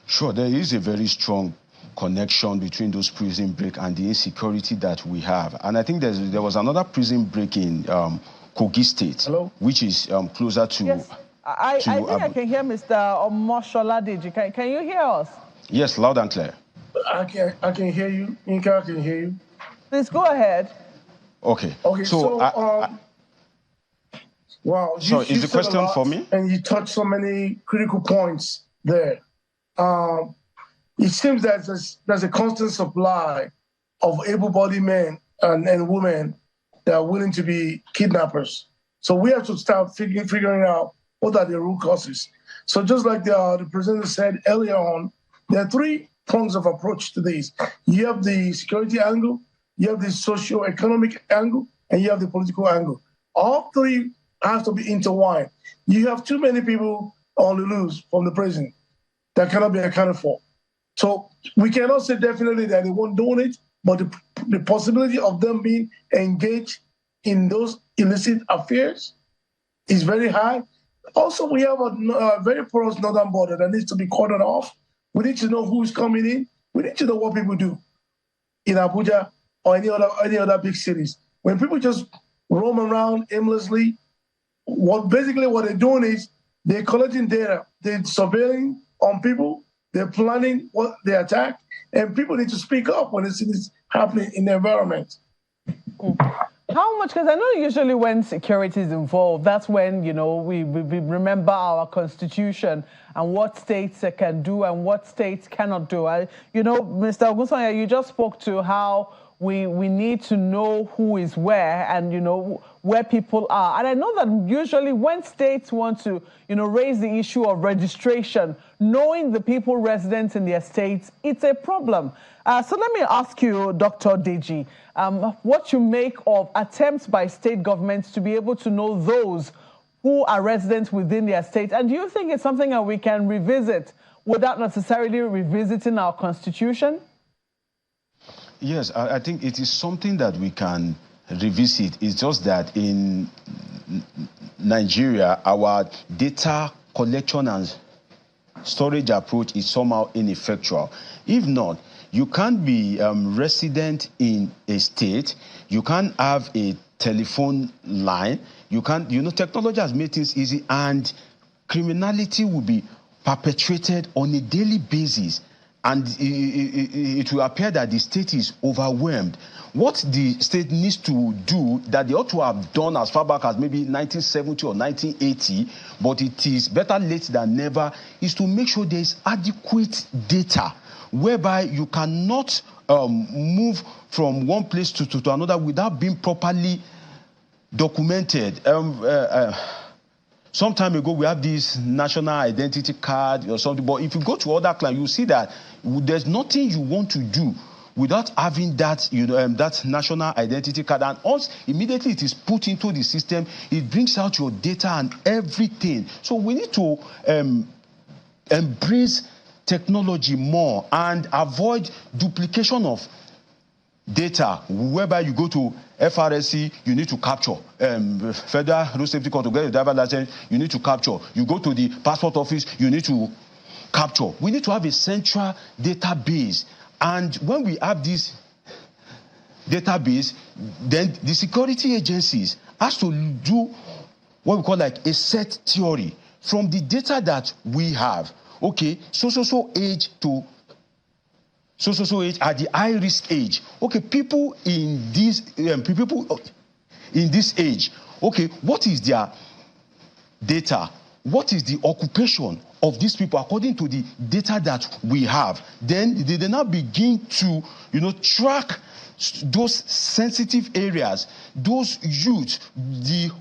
Sure, there is a very strong connection between those prison break and the insecurity that we have. And I think there was another prison break in Kogi State, which is closer to... Yes, I think I can hear Mr. Omoshola. Can you hear us? Yes, loud and clear. I can hear you. Inka, I can hear you. Please go ahead. Okay. So wow. So is the question for me? And you touched so many critical points there. It seems that there's a constant supply of able-bodied men and women that are willing to be kidnappers. So we have to start figuring out what are the root causes. So just like the president said earlier on, there are three prongs of approach to this. You have the security angle, you have the socio-economic angle, and you have the political angle. All three have to be intertwined. You have too many people on the loose from the prison that cannot be accounted for. So we cannot say definitely that they won't do it, but the possibility of them being engaged in those illicit affairs is very high. Also, we have a very porous northern border that needs to be cordoned off. We need to know who's coming in. We need to know what people do in Abuja or any other big cities. When people just roam around aimlessly, what they're doing is they're collecting data, they're surveilling on people, they're planning what they attack, and people need to speak up when they see this happening in the environment. How much? Because I know usually when security is involved, that's when, we remember our constitution and what states can do and what states cannot do. Mr. Ogunsanya, you just spoke to how we need to know who is where and, where people are. And I know that usually when states want to, raise the issue of registration, knowing the people residents in their states, it's a problem. So let me ask you, Dr. Deji, what you make of attempts by state governments to be able to know those who are residents within their state. And do you think it's something that we can revisit without necessarily revisiting our constitution? Yes, I think it is something that we can revisit. It's just that in Nigeria, our data collection and storage approach is somehow ineffectual. If not, you can't be resident in a state, you can't have a telephone line, you can't, technology has made things easy, and criminality will be perpetrated on a daily basis. And it will appear that the state is overwhelmed. What the state needs to do, that they ought to have done as far back as maybe 1970 or 1980, but it is better late than never, is to make sure there is adequate data whereby you cannot move from one place to another without being properly documented. some time ago, we have this national identity card or something. But if you go to other clients, you see that there's nothing you want to do without having that, that national identity card. And once immediately it is put into the system, it brings out your data and everything. So we need to embrace technology more and avoid duplication of data, whereby you go to FRSC, you need to capture. Federal Road Safety Corps, to get a driver license, you need to capture. You go to the passport office, you need to capture. We need to have a central database. And when we have this database, then the security agencies has to do what we call like a set theory from the data that we have. Okay, so age to so age at the high risk age. Okay, people in this age. Okay, what is their data? What is the occupation of these people according to the data that we have? Then they now begin to track those sensitive areas, those youth, the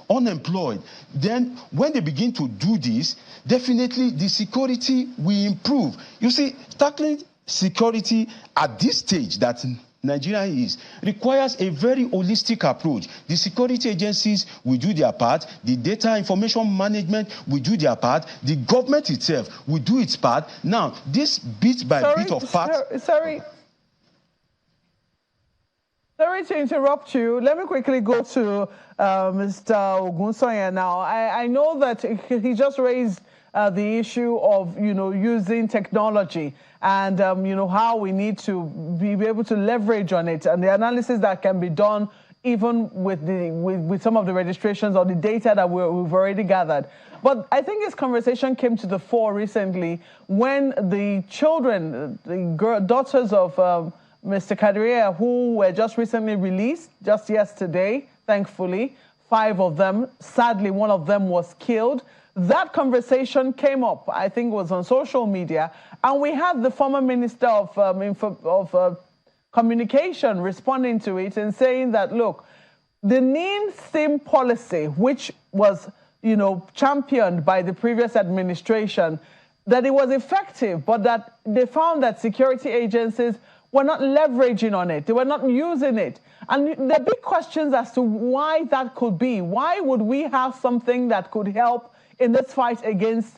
unemployed. Then when they begin to do this, definitely the security will improve. You see, tackling security at this stage that Nigeria is requires a very holistic approach. The security agencies will do their part, the data information management will do their part, the government itself will do its part. Now, this bit by bit of part... Sorry to interrupt you. Let me quickly go to Mr. Ogunsoya now. I know that he just raised the issue of, using technology and, how we need to be able to leverage on it and the analysis that can be done even with some of the registrations or the data that we've already gathered. But I think this conversation came to the fore recently when the children, the daughters of Mr. Kadiria, who were just recently released, just yesterday, thankfully, 5 of them, sadly, one of them was killed. That conversation came up, I think it was on social media, and we had the former Minister of Communication responding to it and saying that, look, the NIN SIM policy, which was, championed by the previous administration, that it was effective, but that they found that security agencies were not leveraging on it. They were not using it. And there are big questions as to why that could be. Why would we have something that could help in this fight against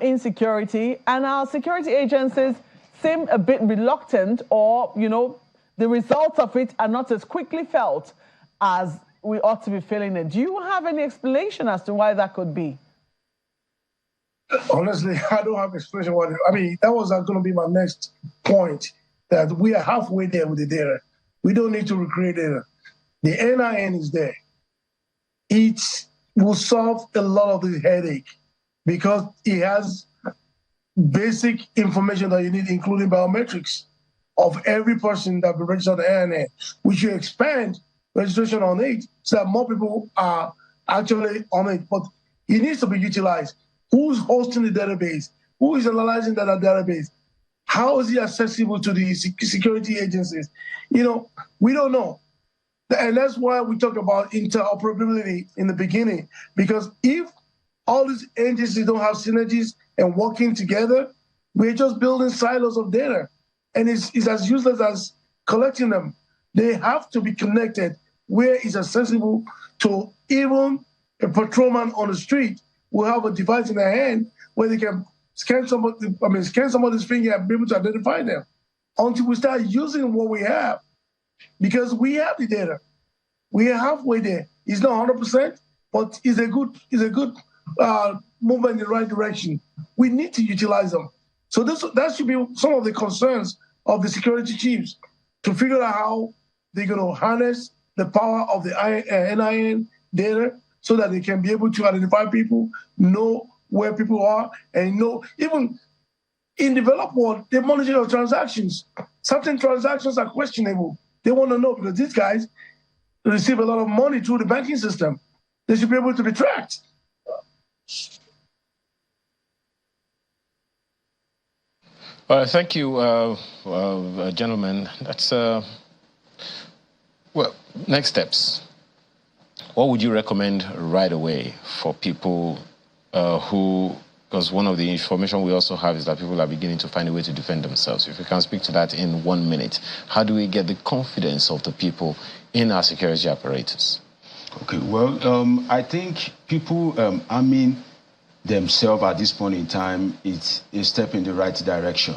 insecurity, and our security agencies seem a bit reluctant, or, the results of it are not as quickly felt as we ought to be feeling it. Do you have any explanation as to why that could be? Honestly, I don't have explanation. That was going to be my next point, that we are halfway there with the data. We don't need to recreate data. The NIN is there. It will solve a lot of the headache because it has basic information that you need, including biometrics of every person that will register the NIN, which you expand registration on it so that more people are actually on it. But it needs to be utilized. Who's hosting the database? Who is analyzing that database? How is it accessible to the security agencies? We don't know. And that's why we talk about interoperability in the beginning, because if all these agencies don't have synergies and working together, we're just building silos of data. And it's as useless as collecting them. They have to be connected where it's accessible to even a patrolman on the street will have a device in their hand where they can scan somebody's finger and be able to identify them until we start using what we have. Because we have the data. We are halfway there. It's not 100%, but it's a good movement in the right direction. We need to utilize them. So that should be some of the concerns of the security chiefs, to figure out how they're going to harness the power of the NIN data so that they can be able to identify people, know where people are, and know, even in developed world, they monitor your transactions. Certain transactions are questionable. They want to know because these guys receive a lot of money through the banking system. They should be able to be tracked. Thank you, gentlemen. That's, well, next steps. What would you recommend right away for people who, because one of the information we also have is that people are beginning to find a way to defend themselves. If you can speak to that in 1 minute, how do we get the confidence of the people in our security apparatus? Okay, well, I think people arming themselves at this point in time is a step in the right direction.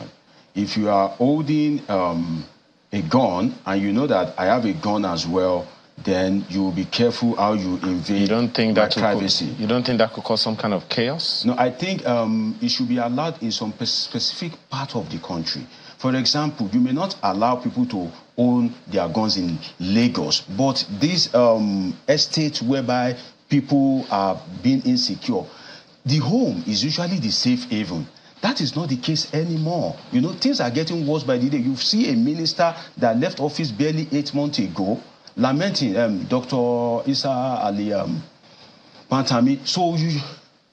If you are holding a gun and you know that I have a gun as well, then you will be careful how you invade my privacy. You don't think that could cause some kind of chaos? No, I think it should be allowed in some specific part of the country. For example, you may not allow people to own their guns in Lagos, but these estates whereby people are being insecure, the home is usually the safe haven. That is not the case anymore. You know, things are getting worse by the day. You see a minister that left office barely 8 months ago, lamenting Dr. Isa Ali Pantami. So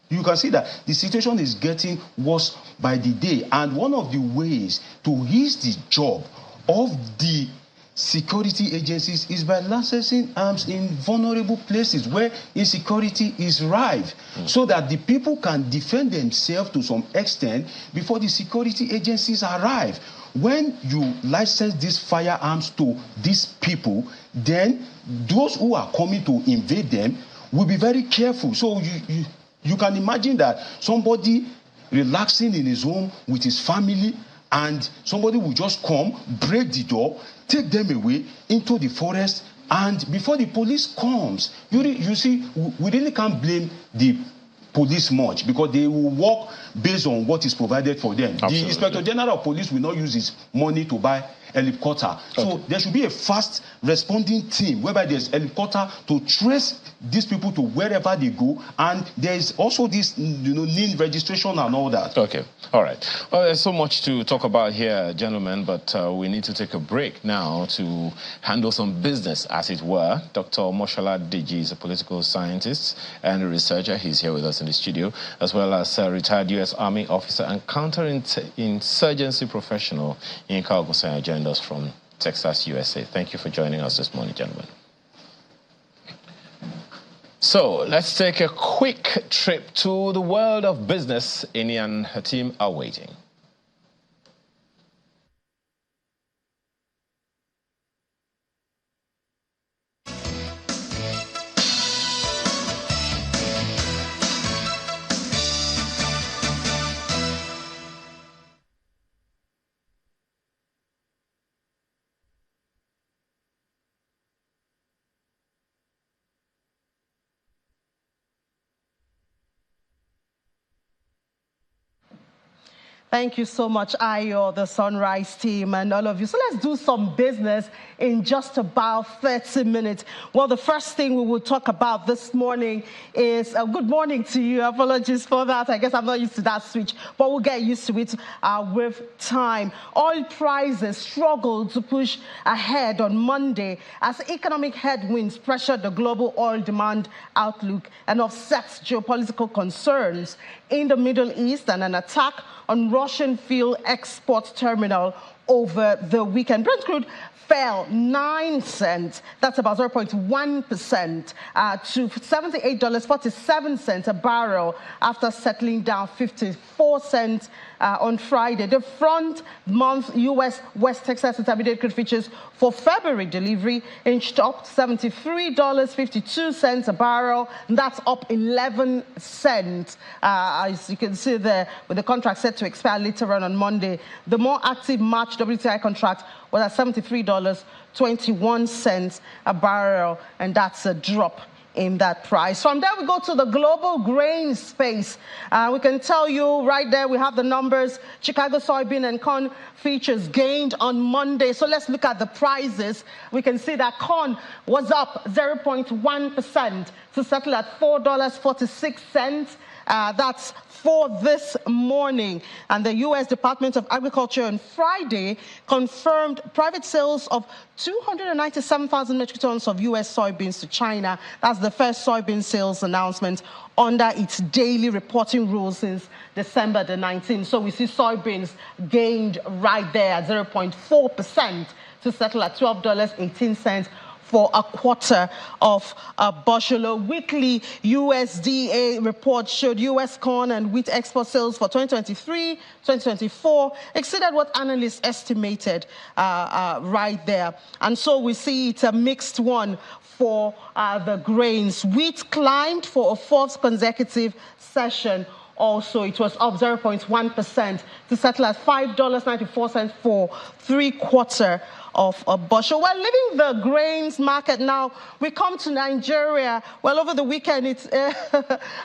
you can see that the situation is getting worse by the day. And one of the ways to ease the job of the security agencies is by licensing arms in vulnerable places where insecurity is rife, so that the people can defend themselves to some extent before the security agencies arrive. When you license these firearms to these people, then those who are coming to invade them will be very careful. So you can imagine that somebody relaxing in his home with his family, and somebody will just come, break the door, take them away into the forest, and before the police comes, you see, we really can't blame the police much, because they will work based on what is provided for them. Absolutely. The Inspector General of Police will not use his money to buy helicopter. Okay. So there should be a fast responding team whereby there's helicopter to trace these people to wherever they go, and there is also this, NIN registration and all that. Okay, all right. Well, there's so much to talk about here, gentlemen, but we need to take a break now to handle some business, as it were. Dr. Moshola Deji is a political scientist and a researcher. He's here with us in the studio, as well as a retired U.S. Army officer and counterinsurgency professional in Kalgosaya, joined us from Texas, USA. Thank you for joining us this morning, gentlemen. So let's take a quick trip to the world of business. Ini and her team are waiting. Thank you so much, Ayo, the Sunrise team, and all of you. So let's do some business in just about 30 minutes. Well, the first thing we will talk about this morning is, good morning to you. Apologies for that. I guess I'm not used to that switch, but we'll get used to it with time. Oil prices struggled to push ahead on Monday as economic headwinds pressured the global oil demand outlook and offset geopolitical concerns in the Middle East and an attack on Russian fuel export terminal over the weekend. Brent crude fell 9 cents, that's about 0.1%, to $78.47 a barrel after settling down 54 cents on Friday. The front month U.S. West Texas Intermediate crude futures for February delivery inched up to $73.52 a barrel. That's up 11 cents. As you can see there, with the contract set to expire later on Monday. The more active March WTI contract was at $73.21 a barrel, and that's a drop in that price. From there, we go to the global grain space. We can tell you right there, we have the numbers. Chicago soybean and corn futures gained on Monday. So let's look at the prices. We can see that corn was up 0.1% to settle at $4.46. That's for this morning. And the U.S. Department of Agriculture on Friday confirmed private sales of 297,000 metric tons of U.S. soybeans to China. That's the first soybean sales announcement under its daily reporting rules since December the 19th. So we see soybeans gained right there at 0.4% to settle at $12.18 for a quarter of a bushel. A weekly USDA report showed U.S. corn and wheat export sales for 2023, 2024 exceeded what analysts estimated right there. And so we see it's a mixed one for the grains. Wheat climbed for a fourth consecutive session. Also, it was up 0.1% to settle at $5.94 for 3/4 of a bushel. Well, leaving the grains market now, we come to Nigeria. Well, over the weekend, it's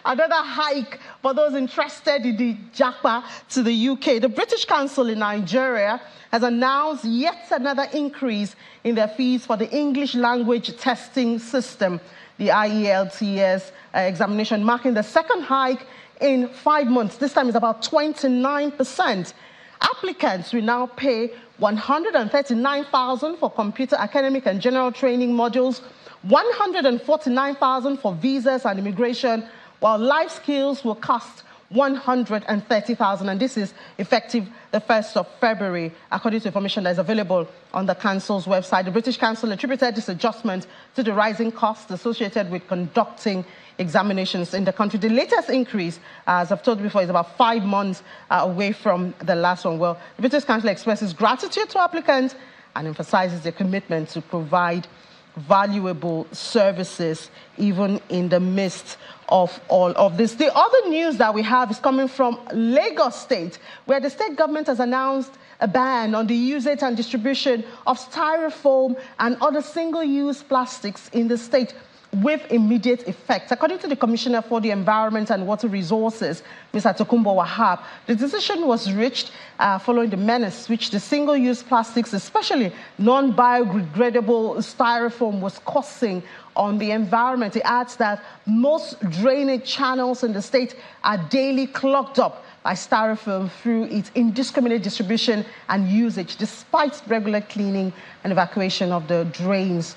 another hike for those interested in the japa to the UK. The British Council in Nigeria has announced yet another increase in their fees for the English language testing system, the IELTS examination, marking the second hike in 5 months. This time is about 29%. Applicants will now pay $139,000 for computer, academic, and general training modules, $149,000 for visas and immigration, while life skills will cost $130,000, and this is effective the 1st of February, according to information that is available on the Council's website. The British Council attributed this adjustment to the rising costs associated with conducting examinations in the country. The latest increase, as I've told you before, is about 5 months away from the last one. Well, the British Council expresses gratitude to applicants and emphasizes their commitment to provide valuable services even in the midst of all of this. The other news that we have is coming from Lagos State, where the state government has announced a ban on the usage and distribution of styrofoam and other single-use plastics in the state with immediate effect. According to the Commissioner for the Environment and Water Resources, Mr. Tokumbo Wahab, the decision was reached following the menace which the single-use plastics, especially non-biodegradable styrofoam, was causing on the environment. He adds that most drainage channels in the state are daily clogged up by styrofoam through its indiscriminate distribution and usage, despite regular cleaning and evacuation of the drains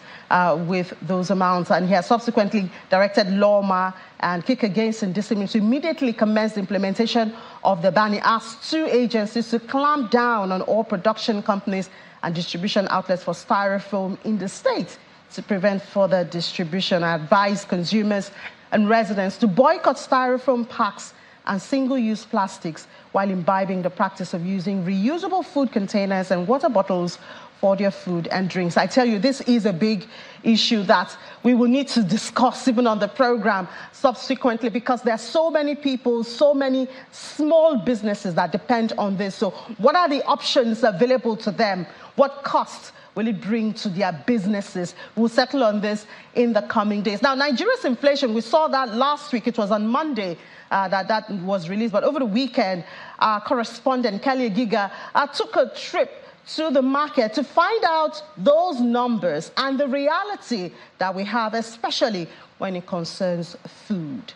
with those amounts. And he has subsequently directed Lawma and Kick Against Indiscipline to immediately commence the implementation of the ban. He asked 2 agencies to clamp down on all production companies and distribution outlets for styrofoam in the state to prevent further distribution. I advise consumers and residents to boycott styrofoam packs and single-use plastics while imbibing the practice of using reusable food containers and water bottles for their food and drinks. I tell you, this is a big issue that we will need to discuss even on the program subsequently, because there are so many people, so many small businesses that depend on this. So what are the options available to them? What costs will it bring to their businesses? We'll settle on this in the coming days. Now, Nigeria's inflation, we saw that last week. It was on Monday that was released. But over the weekend, our correspondent, Kelly Giga, took a trip to the market to find out those numbers and the reality that we have, especially when it concerns food.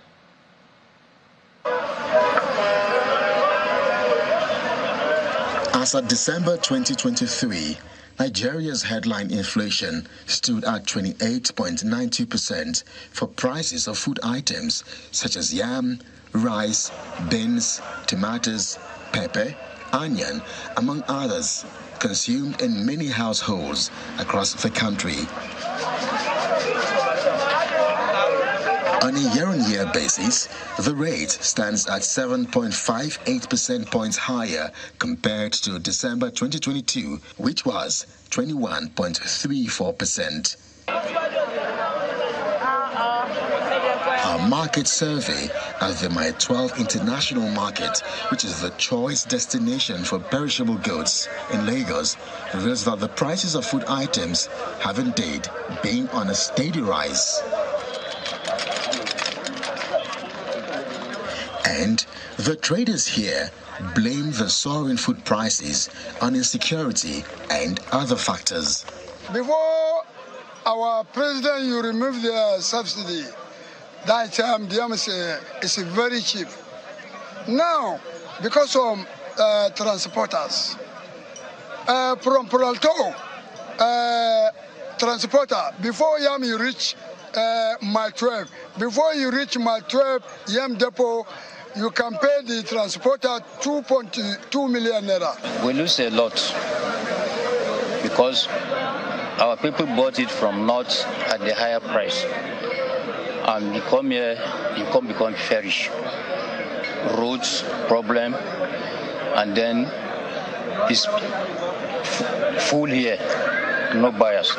As of December 2023, Nigeria's headline inflation stood at 28.92% for prices of food items such as yam, rice, beans, tomatoes, pepper, onion, among others, consumed in many households across the country. On a year-on-year basis, the rate stands at 7.58 percentage points higher compared to December 2022, which was 21.34%. Our market survey at the My 12 International Market, which is the choice destination for perishable goods in Lagos, reveals that the prices of food items have indeed been on a steady rise. And the traders here blame the soaring food prices on insecurity and other factors. Before our president, you remove the subsidy. That time, the yam is very cheap. Now, because of transporters, from Peralto, transporter, before yam you reach Mile 12, before you reach Mile 12 yam depot, you can pay the transporter 2.2 million naira. We lose a lot because Our people bought it from north at the higher price. And you come here, you can't become famished. Roads problem, and then it's full here, no buyers.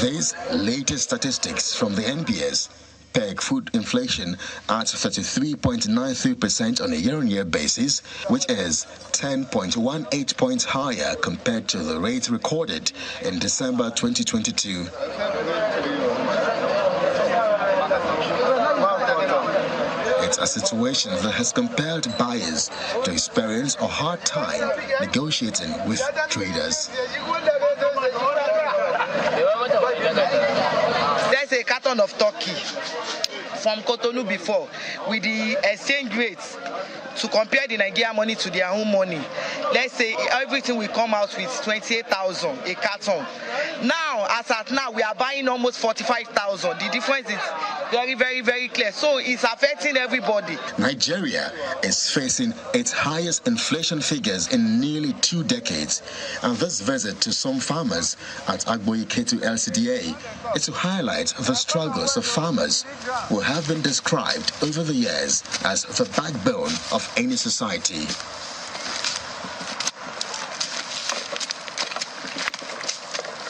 These latest statistics from the NBS peg food inflation at 33.93% on a year-on-year basis, which is 10.18 points higher compared to the rate recorded in December 2022. It's a situation that has compelled buyers to experience a hard time negotiating with traders. There's a carton of turkey from Cotonou before with the exchange rates to compare the Nigerian money to their own money. Let's say everything will come out with 28,000 a carton. Now, as at now, we are buying almost 45,000. The difference is very, very, very clear. So it's affecting everybody. Nigeria is facing its highest inflation figures in nearly 2 decades. And this visit to some farmers at Agboiketu LCDA is to highlight the struggles of farmers who have been described over the years as the backbone of any society.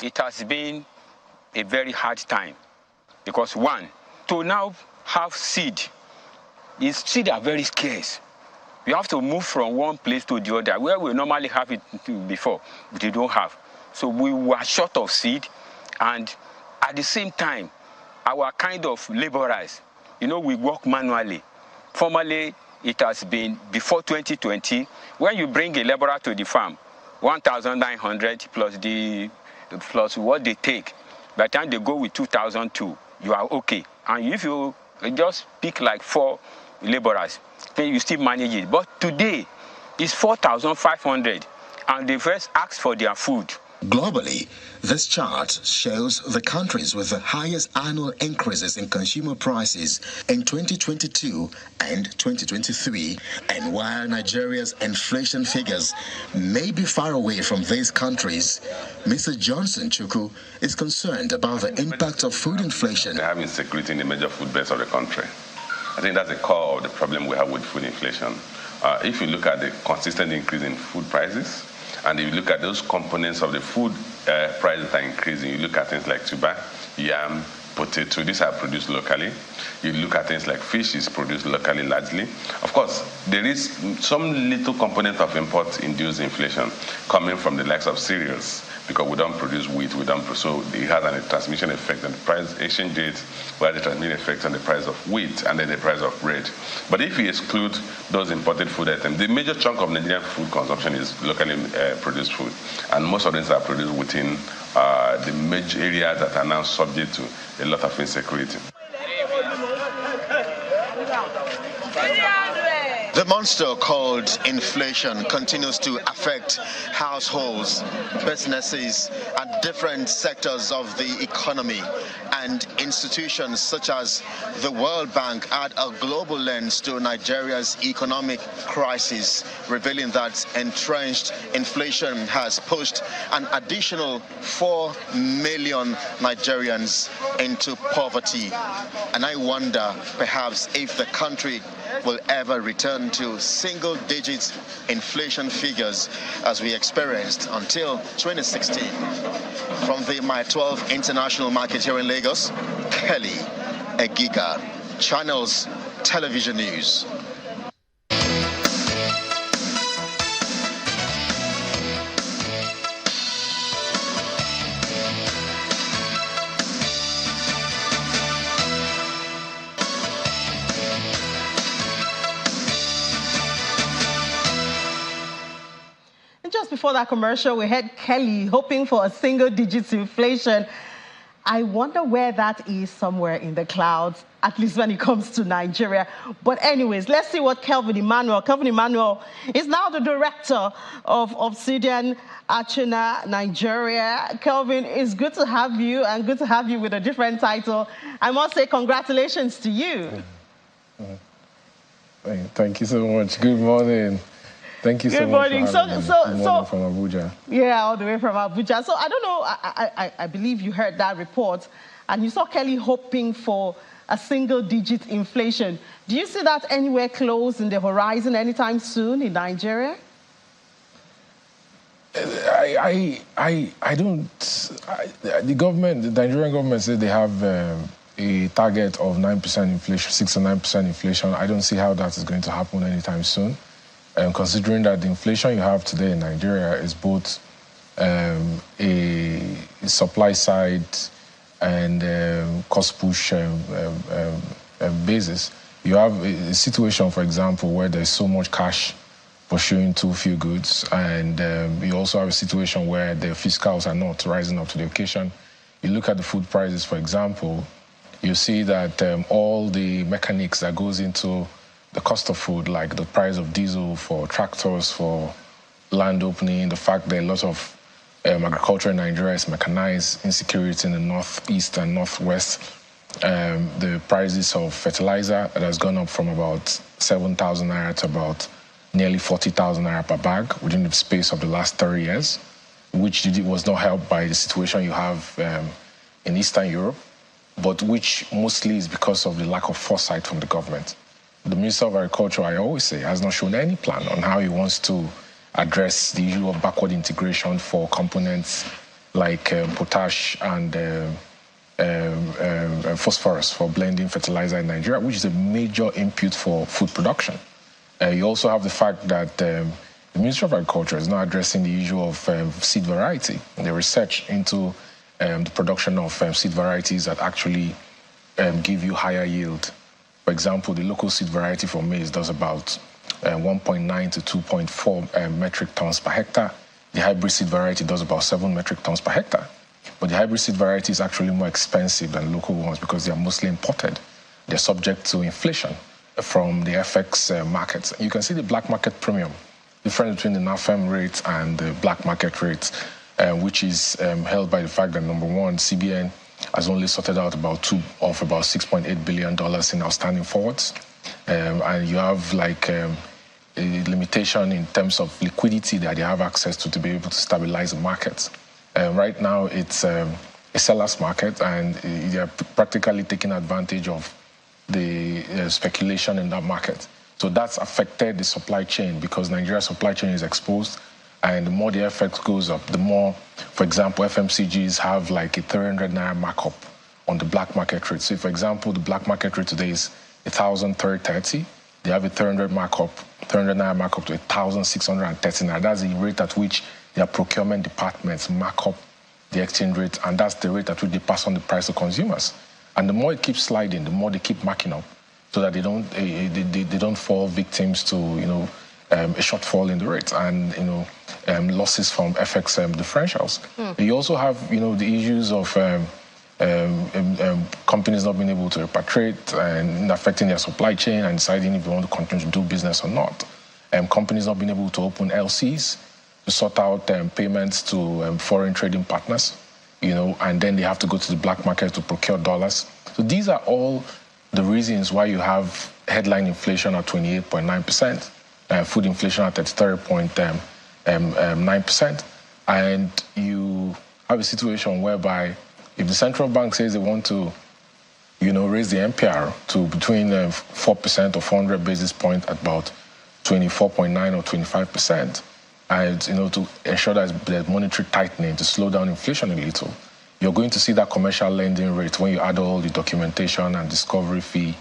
It has been a very hard time because, one, to now have seed are very scarce. You have to move from one place to the other. Where we normally have it before, they don't have. So we were short of seed, and at the same time, our kind of laborers, we work manually. Formerly, it has been before 2020, when you bring a laborer to the farm, 1,900 plus what they take. By the time they go with 2,002, you are okay. And if you just pick like 4 laborers, then you still manage it. But today, it's 4,500, and they first ask for their food. Globally, this chart shows the countries with the highest annual increases in consumer prices in 2022 and 2023. And while Nigeria's inflation figures may be far away from these countries, Mr. Johnson Chukwu is concerned about the impact of food inflation. They have insecurity in the major food base of the country. I think that's the core of the problem we have with food inflation. If you look at the consistent increase in food prices, and if you look at those components of the food prices that are increasing, you look at things like tuber, yam, potato, these are produced locally. You look at things like fish, is produced locally largely. Of course, there is some little component of import-induced inflation coming from the likes of cereals, because we don't produce wheat, so it has a transmission effect on the price exchange rate, where the transmission effect on the price of wheat and then the price of bread. But if you exclude those imported food items, the major chunk of Nigerian food consumption is locally produced food, and most of these are produced within the major areas that are now subject to a lot of insecurity. The monster called inflation continues to affect households, businesses, and different sectors of the economy. And institutions such as the World Bank add a global lens to Nigeria's economic crisis, revealing that entrenched inflation has pushed an additional 4 million Nigerians into poverty. And I wonder perhaps if the country will ever return to single-digit inflation figures as we experienced until 2016. From the My 12 International Market here in Lagos, Kelly Egiga, Channels Television News. Just before that commercial, we had Kelly hoping for a single-digit inflation. I wonder where that is, somewhere in the clouds, at least when it comes to Nigeria. But anyways, let's see what Kelvin Emmanuel is now the director of Obsidian Achina Nigeria. Kelvin, it's good to have you, and good to have you with a different title. I must say congratulations to you. Thank you so much. Good morning. Thank you so Good much. morning. For having me. Good morning from Abuja. Yeah, all the way from Abuja. So I don't know, I believe you heard that report, and you saw Kelly hoping for a single-digit inflation. Do you see that anywhere close in the horizon anytime soon in Nigeria? I don't. The Nigerian government said they have a target of 9% inflation, 6 to 9% inflation. I don't see how that is going to happen anytime soon. Considering that the inflation you have today in Nigeria is both a supply side and cost push basis. You have a situation, for example, where there's so much cash pursuing too few goods, and you also have a situation where the fiscals are not rising up to the occasion. You look at the food prices, for example, you see that all the mechanics that goes into the cost of food, like the price of diesel for tractors, for land opening, the fact that a lot of agriculture in Nigeria is mechanized, insecurity in the northeast and northwest, the prices of fertilizer that has gone up from about 7,000 naira to about nearly 40,000 naira per bag within the space of the last 30 years, which was not helped by the situation you have in Eastern Europe, but which mostly is because of the lack of foresight from the government. The Minister of Agriculture, I always say, has not shown any plan on how he wants to address the issue of backward integration for components like potash and phosphorus for blending fertilizer in Nigeria, which is a major input for food production. You also have the fact that the Ministry of Agriculture is not addressing the issue of seed variety and the research into the production of seed varieties that actually give you higher yield. For example, the local seed variety for maize does about 1.9 to 2.4 metric tons per hectare. The hybrid seed variety does about 7 metric tons per hectare. But the hybrid seed variety is actually more expensive than local ones because they are mostly imported. They're subject to inflation from the FX markets. You can see the black market premium, difference between the NAFEM rate and the black market rate, which is held by the fact that, number one, CBN has only sorted out about $6.8 billion in outstanding forwards. And you have like a limitation in terms of liquidity that they have access to be able to stabilize the markets. Right now, it's a seller's market, and they are practically taking advantage of the speculation in that market. So that's affected the supply chain because Nigeria's supply chain is exposed. And the more the FX goes up, the more, for example, FMCGs have like a 300 naira markup on the black market rate. So, for example, the black market rate today is 1,330. They have a 300 naira markup to 1,630 naira. That's the rate at which their procurement departments mark up the exchange rate, and that's the rate at which they pass on the price to consumers. And the more it keeps sliding, the more they keep marking up, so that they don't fall victims to a shortfall in the rate and losses from FX differentials. You also have the issues of companies not being able to repatriate and affecting their supply chain and deciding if they want to continue to do business or not. Companies not being able to open LCs to sort out payments to foreign trading partners, and then they have to go to the black market to procure dollars. So these are all the reasons why you have headline inflation at 28.9%, food inflation at 33.9%, and you have a situation whereby if the central bank says they want to, raise the MPR to between 4% or 400 basis points at about 24.9 or 25%, and to ensure that there's monetary tightening to slow down inflation a little, you're going to see that commercial lending rate, when you add all the documentation and discovery fee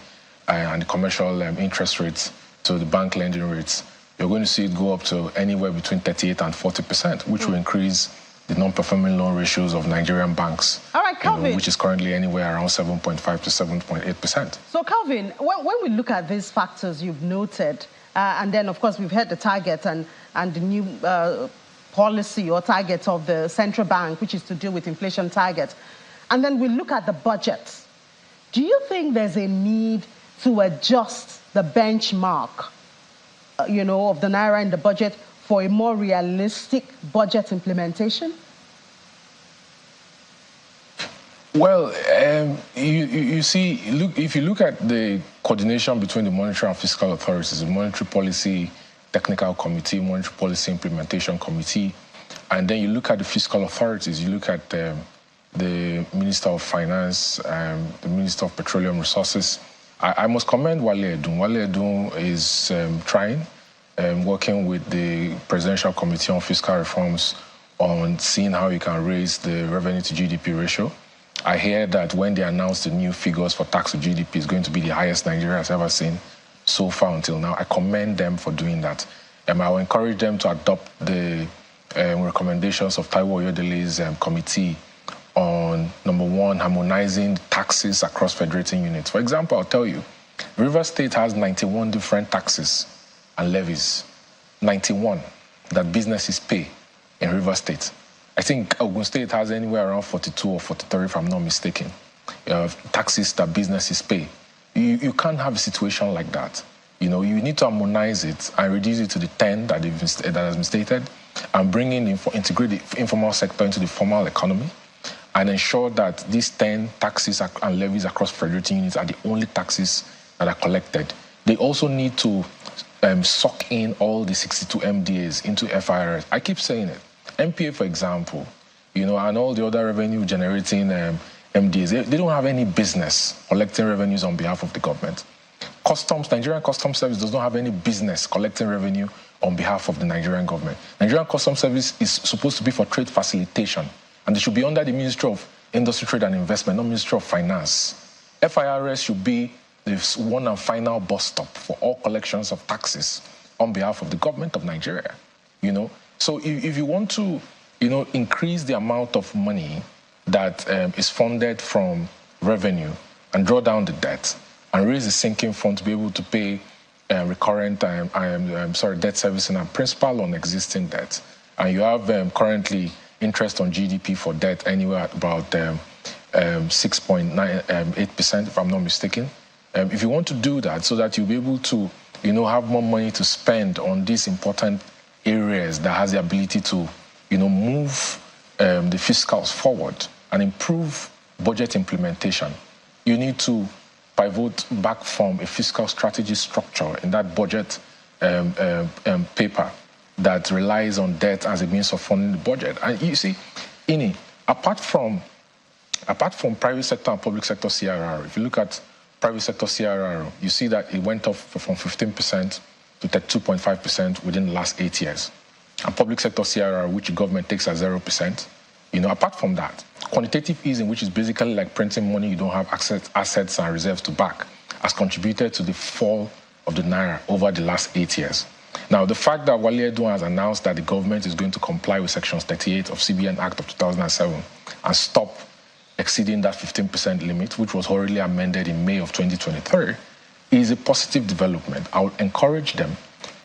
and the commercial interest rates to the bank lending rates, you're going to see it go up to anywhere between 38 and 40%, which will increase the non-performing loan ratios of Nigerian banks, all right, Calvin, which is currently anywhere around 7.5 to 7.8%. So, Calvin, when we look at these factors you've noted, and then, of course, we've heard the target and the new policy or target of the central bank, which is to deal with inflation target, and then we look at the budget. Do you think there's a need to adjust the benchmark, of the Naira in the budget for a more realistic budget implementation? Well, you see, if you look at the coordination between the monetary and fiscal authorities, the monetary policy Technical Committee, Monetary Policy Implementation Committee, and then you look at the fiscal authorities. You look at the Minister of Finance, the Minister of Petroleum Resources. I must commend Wale Edun. Wale Edun is trying, working with the Presidential Committee on Fiscal Reforms on seeing how you can raise the revenue to GDP ratio. I hear that when they announced the new figures for tax to GDP, it's going to be the highest Nigeria has ever seen so far until now. I commend them for doing that. I will encourage them to adopt the recommendations of Taiwo Oyedele's committee on, number one, harmonizing taxes across federating units. For example, I'll tell you, Rivers State has 91 different taxes and levies, 91 that businesses pay in Rivers State. I think Ogun State has anywhere around 42 or 43, if I'm not mistaken, taxes that businesses pay. You can't have a situation like that. You need to harmonize it and reduce it to the 10 that has been stated, and bring in integrate the informal sector into the formal economy, and ensure that these 10 taxes and levies across federating units are the only taxes that are collected. They also need to suck in all the 62 MDAs into FIRS. I keep saying it. MPA, for example, and all the other revenue-generating MDAs, they don't have any business collecting revenues on behalf of the government. Nigerian Customs Service does not have any business collecting revenue on behalf of the Nigerian government. Nigerian Customs Service is supposed to be for trade facilitation, and they should be under the Ministry of Industry, Trade and Investment, not Ministry of Finance. FIRS should be the one and final bus stop for all collections of taxes on behalf of the government of Nigeria, So if you want to, increase the amount of money that is funded from revenue and draw down the debt and raise the sinking fund to be able to pay recurrent, debt servicing and principal on existing debt, and you have currently interest on GDP for debt anywhere at about 6.8%, if I'm not mistaken. If you want to do that so that you'll be able to, have more money to spend on these important areas that has the ability to, move the fiscals forward and improve budget implementation, you need to pivot back from a fiscal strategy structure in that budget paper that relies on debt as a means of funding the budget. And you see, apart from private sector and public sector CRR, if you look at private sector CRR, you see that it went up from 15% to 32.5% within the last 8 years. And public sector CRR, which the government takes at 0%, apart from that, quantitative easing, which is basically like printing money you don't have assets and reserves to back, has contributed to the fall of the Naira over the last 8 years. Now, the fact that Wale Edun has announced that the government is going to comply with Section 38 of CBN Act of 2007 and stop exceeding that 15% limit, which was hurriedly amended in May of 2023, is a positive development. I would encourage them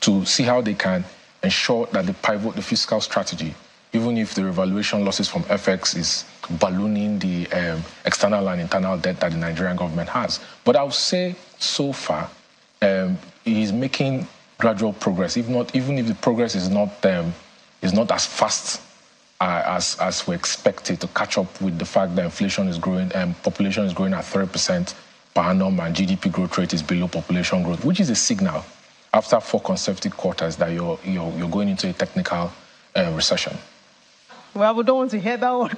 to see how they can ensure that they pivot the fiscal strategy, even if the revaluation losses from FX is ballooning the external and internal debt that the Nigerian government has. But I would say so far, he is making gradual progress. Even if the progress is not as fast as we expected to catch up with the fact that inflation is growing and population is growing at 3% per annum and GDP growth rate is below population growth, which is a signal after 4 consecutive quarters that you're going into a technical recession. Well, we don't want to hear that one.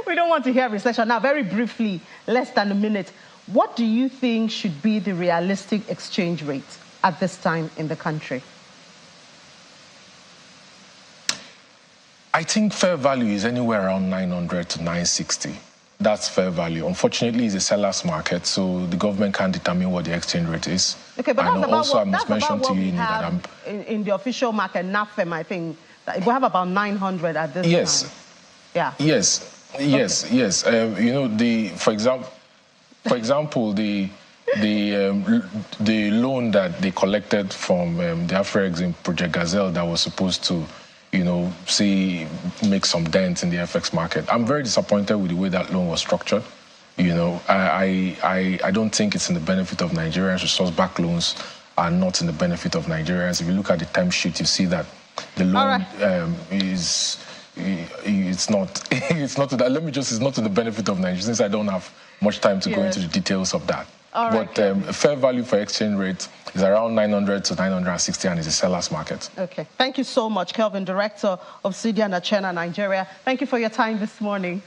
We don't want to hear recession. Now, very briefly, less than a minute, what do you think should be the realistic exchange rate at this time in the country? I think fair value is anywhere around 900 to 960. That's fair value. Unfortunately, it's a seller's market, so the government can't determine what the exchange rate is. Okay, but and that's also, about I must mention to you that I'm in the official market, NAFEM, I think we have about 900 at this time. Yeah. Yes. For example, the loan that they collected from the Afro-Exim Project Gazelle that was supposed to, make some dents in the FX market. I'm very disappointed with the way that loan was structured. I don't think it's in the benefit of Nigerians. Resource-backed loans are not in the benefit of Nigerians. If you look at the term sheet, you see that the loan it's not to the benefit of Nigerians, since I don't have much time to go into the details of that. All right, but fair value for exchange rate is around 900 to 960 and it's a seller's market. Okay. Thank you so much, Kelvin, Director of CDA Nachena, Nigeria. Thank you for your time this morning.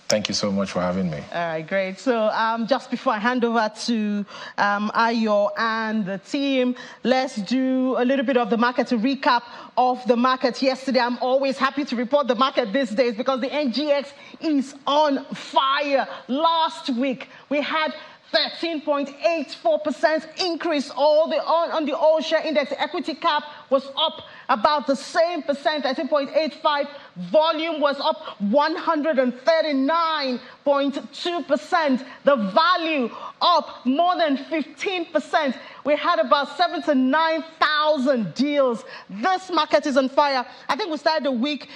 Thank you so much for having me. All right, great. So just before I hand over to Ayo and the team, let's do a little bit of the market, a recap of the market yesterday. I'm always happy to report the market these days because the NGX is on fire. Last week, we had 13.84% increase on the all share index. The equity cap was up about the same percent, 13.85. Volume was up 139.2%. The value up more than 15%. We had about 7,000 to 9,000 deals. This market is on fire. I think we started the week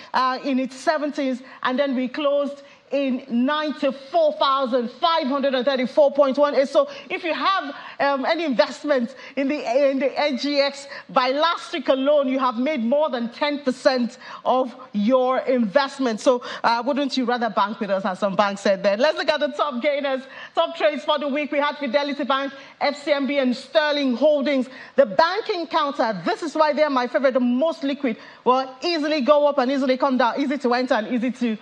in its 70s, and then we closed in 94,534.18. So if you have any investment in the NGX, by last week alone, you have made more than 10% of your investment. So wouldn't you rather bank with us, as some banks said there? Let's look at the top gainers, top trades for the week. We had Fidelity Bank, FCMB, and Sterling Holdings. The banking counter, this is why they're my favorite, the most liquid, will easily go up and easily come down, easy to enter and easy to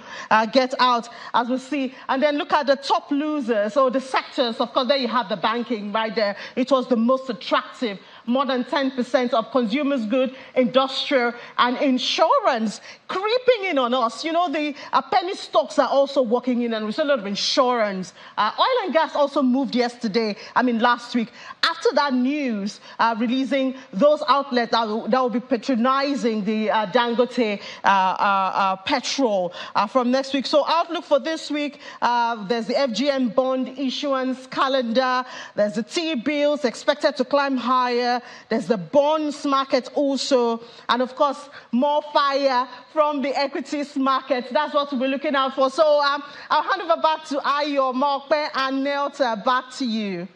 get out, as we see. And then look at the top losers, so the sectors. Of course, there you have the banking right there. It was the most attractive. More than 10% of consumers' good, industrial, and insurance creeping in on us. You know, the penny stocks are also walking in, and we saw a lot of insurance. Oil and gas also moved last week. After that news, releasing those outlets that will be patronizing the Dangote petrol from next week. So outlook for this week, there's the FGN bond issuance calendar. There's the T-bills expected to climb higher. There's the bonds market also. And of course, more fire from the equities market. That's what we'll be looking out for. So I'll hand over back to Ayo, Mokpe, and Nelta. Back to you.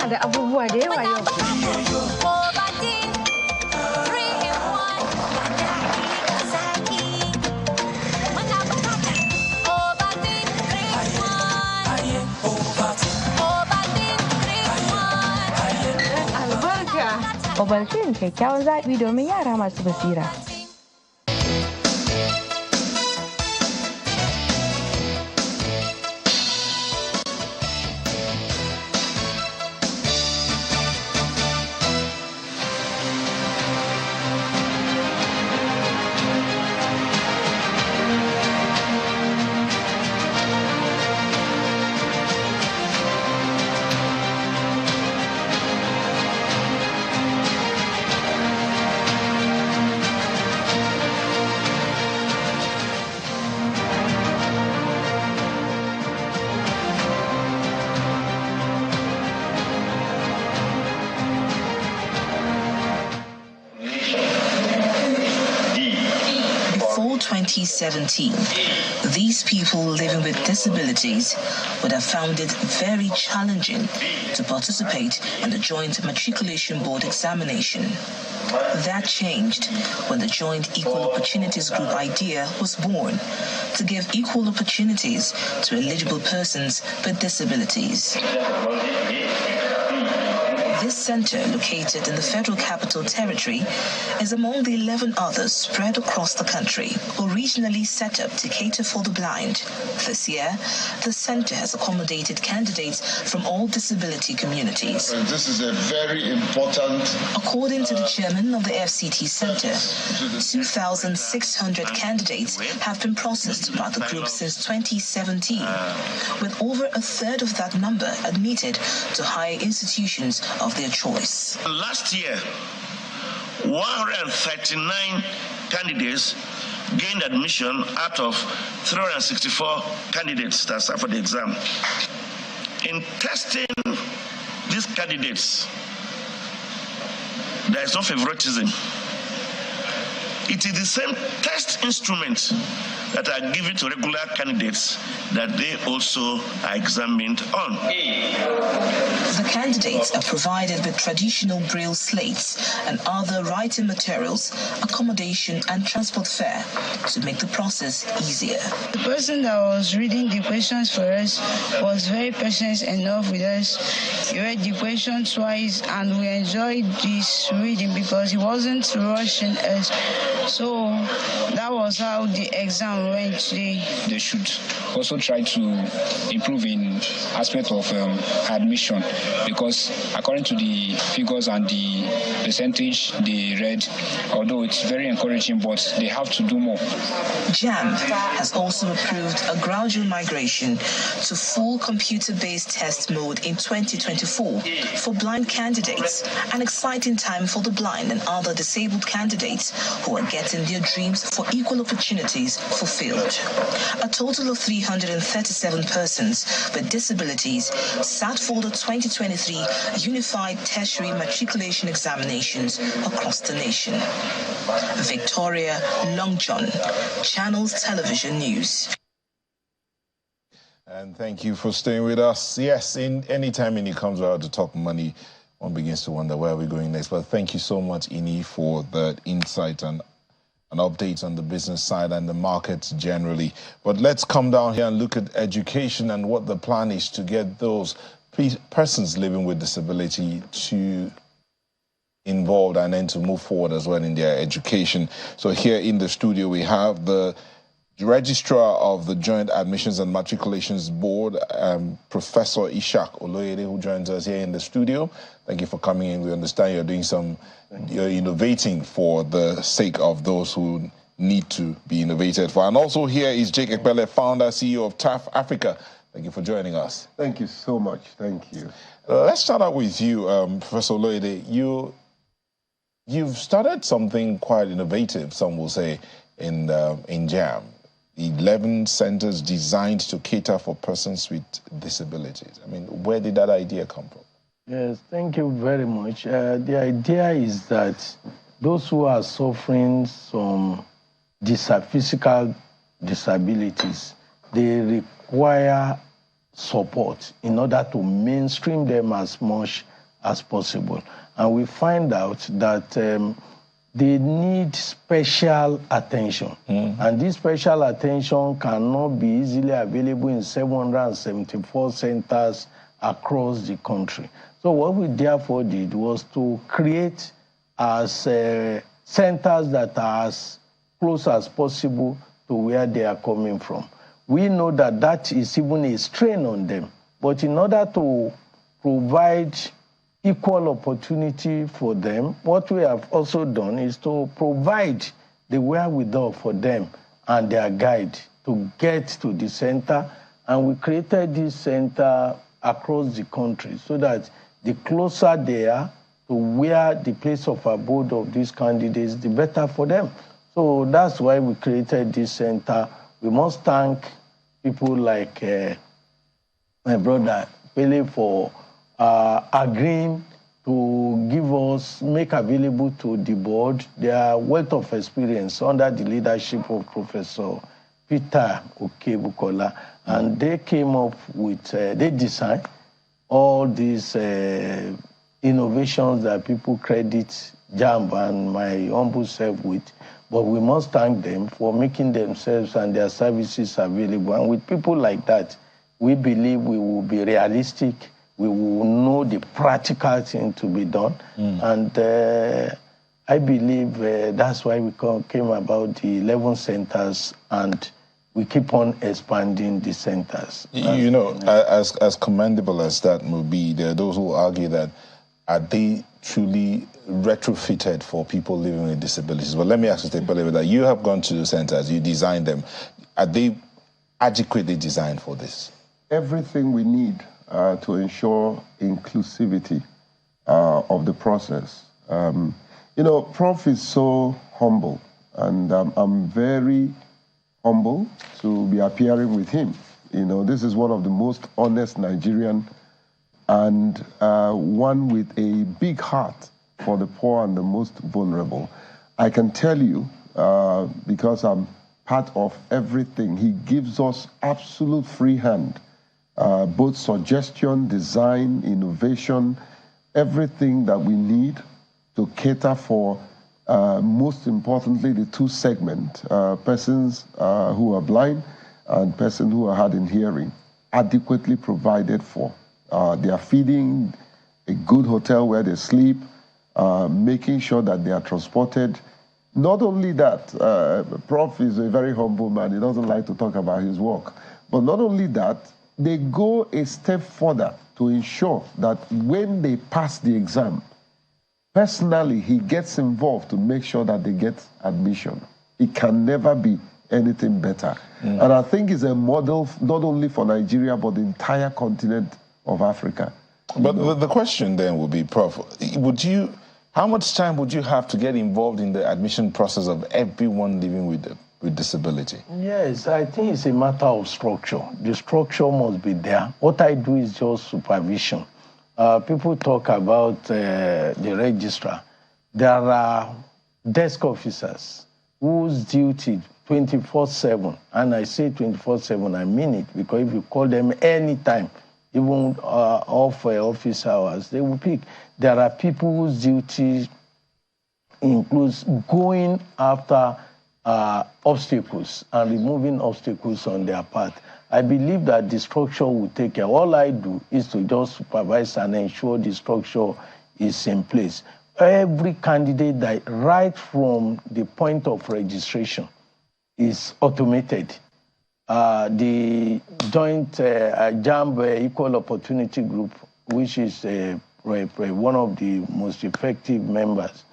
Da abubuwa da yawa yau. Albarka. Obaltin kyakkyawan zaɓi domin yara masu basira. Before 2017, these people living with disabilities would have found it very challenging to participate in the Joint Matriculation Board examination. That changed when the Joint Equal Opportunities Group idea was born to give equal opportunities to eligible persons with disabilities. This center, located in the Federal Capital Territory, is among the 11 others spread across the country, originally set up to cater for the blind. This year, the center has accommodated candidates from all disability communities. This is a very important... According to the chairman of the FCT Center, 2,600 candidates have been processed by the group since 2017, with over a third of that number admitted to higher institutions of their choice. Last year, 139 candidates gained admission out of 364 candidates that sat for the exam. In testing these candidates, there is no favoritism. It is the same test instrument that are given to regular candidates that they also are examined on. The candidates are provided with traditional braille slates and other writing materials, accommodation and transport fare to make the process easier. The person that was reading the questions for us was very patient enough with us. He read the question twice and we enjoyed this reading because he wasn't rushing us. So that was how the exam went today. They should also try to improve in aspect of admission, because according to the figures and the percentage they read, although it's very encouraging, but they have to do more. JAMB has also approved a gradual migration to full computer-based test mode in 2024 for blind candidates, an exciting time for the blind and other disabled candidates who are getting their dreams for equal opportunities fulfilled. A total of 337 persons with disabilities sat for the 2023 Unified Tertiary Matriculation Examinations across the nation. Victoria Long John, Channels Television News. And thank you for staying with us. Yes, any time Ini comes out to talk money, one begins to wonder where we're going next. But thank you so much, Ini, for that insight and an update on the business side and the markets generally. But let's come down here and look at education and what the plan is to get those persons living with disability to involved and then to move forward as well in their education. So here in the studio we have the Registrar of the Joint Admissions and Matriculations Board, Professor Ishak Oloyede, who joins us here in the studio. Thank you for coming in. We understand you're innovating for the sake of those who need to be innovated for. And also here is Jake Ekpele, founder, CEO of TAF Africa. Thank you for joining us. Thank you so much. Thank you. Let's start out with you, Professor Oloyede. You've started something quite innovative, some will say, in JAM. 11 centers designed to cater for persons with disabilities. I mean, where did that idea come from? Yes, thank you very much. The idea is that those who are suffering some physical disabilities, they require support in order to mainstream them as much as possible. And we find out that they need special attention. And this special attention cannot be easily available in 774 centers across the country. So what we therefore did was to create centers that are as close as possible to where they are coming from. We know that that is even a strain on them. But in order to provide equal opportunity for them, what we have also done is to provide the wherewithal for them and their guide to get to the center. And we created this center across the country so that the closer they are to where the place of abode of these candidates, the better for them. So that's why we created this center. We must thank people like my brother Pele for agreeing to make available to the board their wealth of experience under the leadership of Professor Peter Okebukola. And they came up with, they designed all these innovations that people credit JAMB and my humble self with. But we must thank them for making themselves and their services available. And with people like that, we believe we will be realistic. We will know the practical thing to be done. And I believe that's why we came about the 11 centers, and we keep on expanding the centers. You know, as commendable as that will be, there are those who argue that are they truly retrofitted for people living with disabilities? But let me ask you, that you have gone to the centers, you designed them. Are they adequately designed for this? Everything we need to ensure inclusivity of the process. You know, Prof is so humble, and I'm very humble to be appearing with him. You know, this is one of the most honest Nigerian and one with a big heart for the poor and the most vulnerable. I can tell you, because I'm part of everything. He gives us absolute free hand, both suggestion, design, innovation, everything that we need to cater for, most importantly, the two segments, persons who are blind and persons who are hard in hearing, adequately provided for. They are feeding, a good hotel where they sleep, making sure that they are transported. Not only that, Prof is a very humble man. He doesn't like to talk about his work. But not only that, they go a step further to ensure that when they pass the exam, personally, he gets involved to make sure that they get admission. It can never be anything better. And I think it's a model not only for Nigeria, but the entire continent of Africa. But the question then would be, Prof, how much time would you have to get involved in the admission process of everyone living with disability? Yes, I think it's a matter of structure. The structure must be there. What I do is just supervision. People talk about the registrar. There are desk officers whose duty 24/7, and I say 24/7, I mean it, because if you call them anytime, even off office hours, they will pick. There are people whose duty includes going after obstacles and removing obstacles on their path. I believe that the structure will take care. All I do is to just supervise and ensure the structure is in place. Every candidate, that right from the point of registration, is automated. The joint JAMB Equal Opportunity Group, which is one of the most effective members,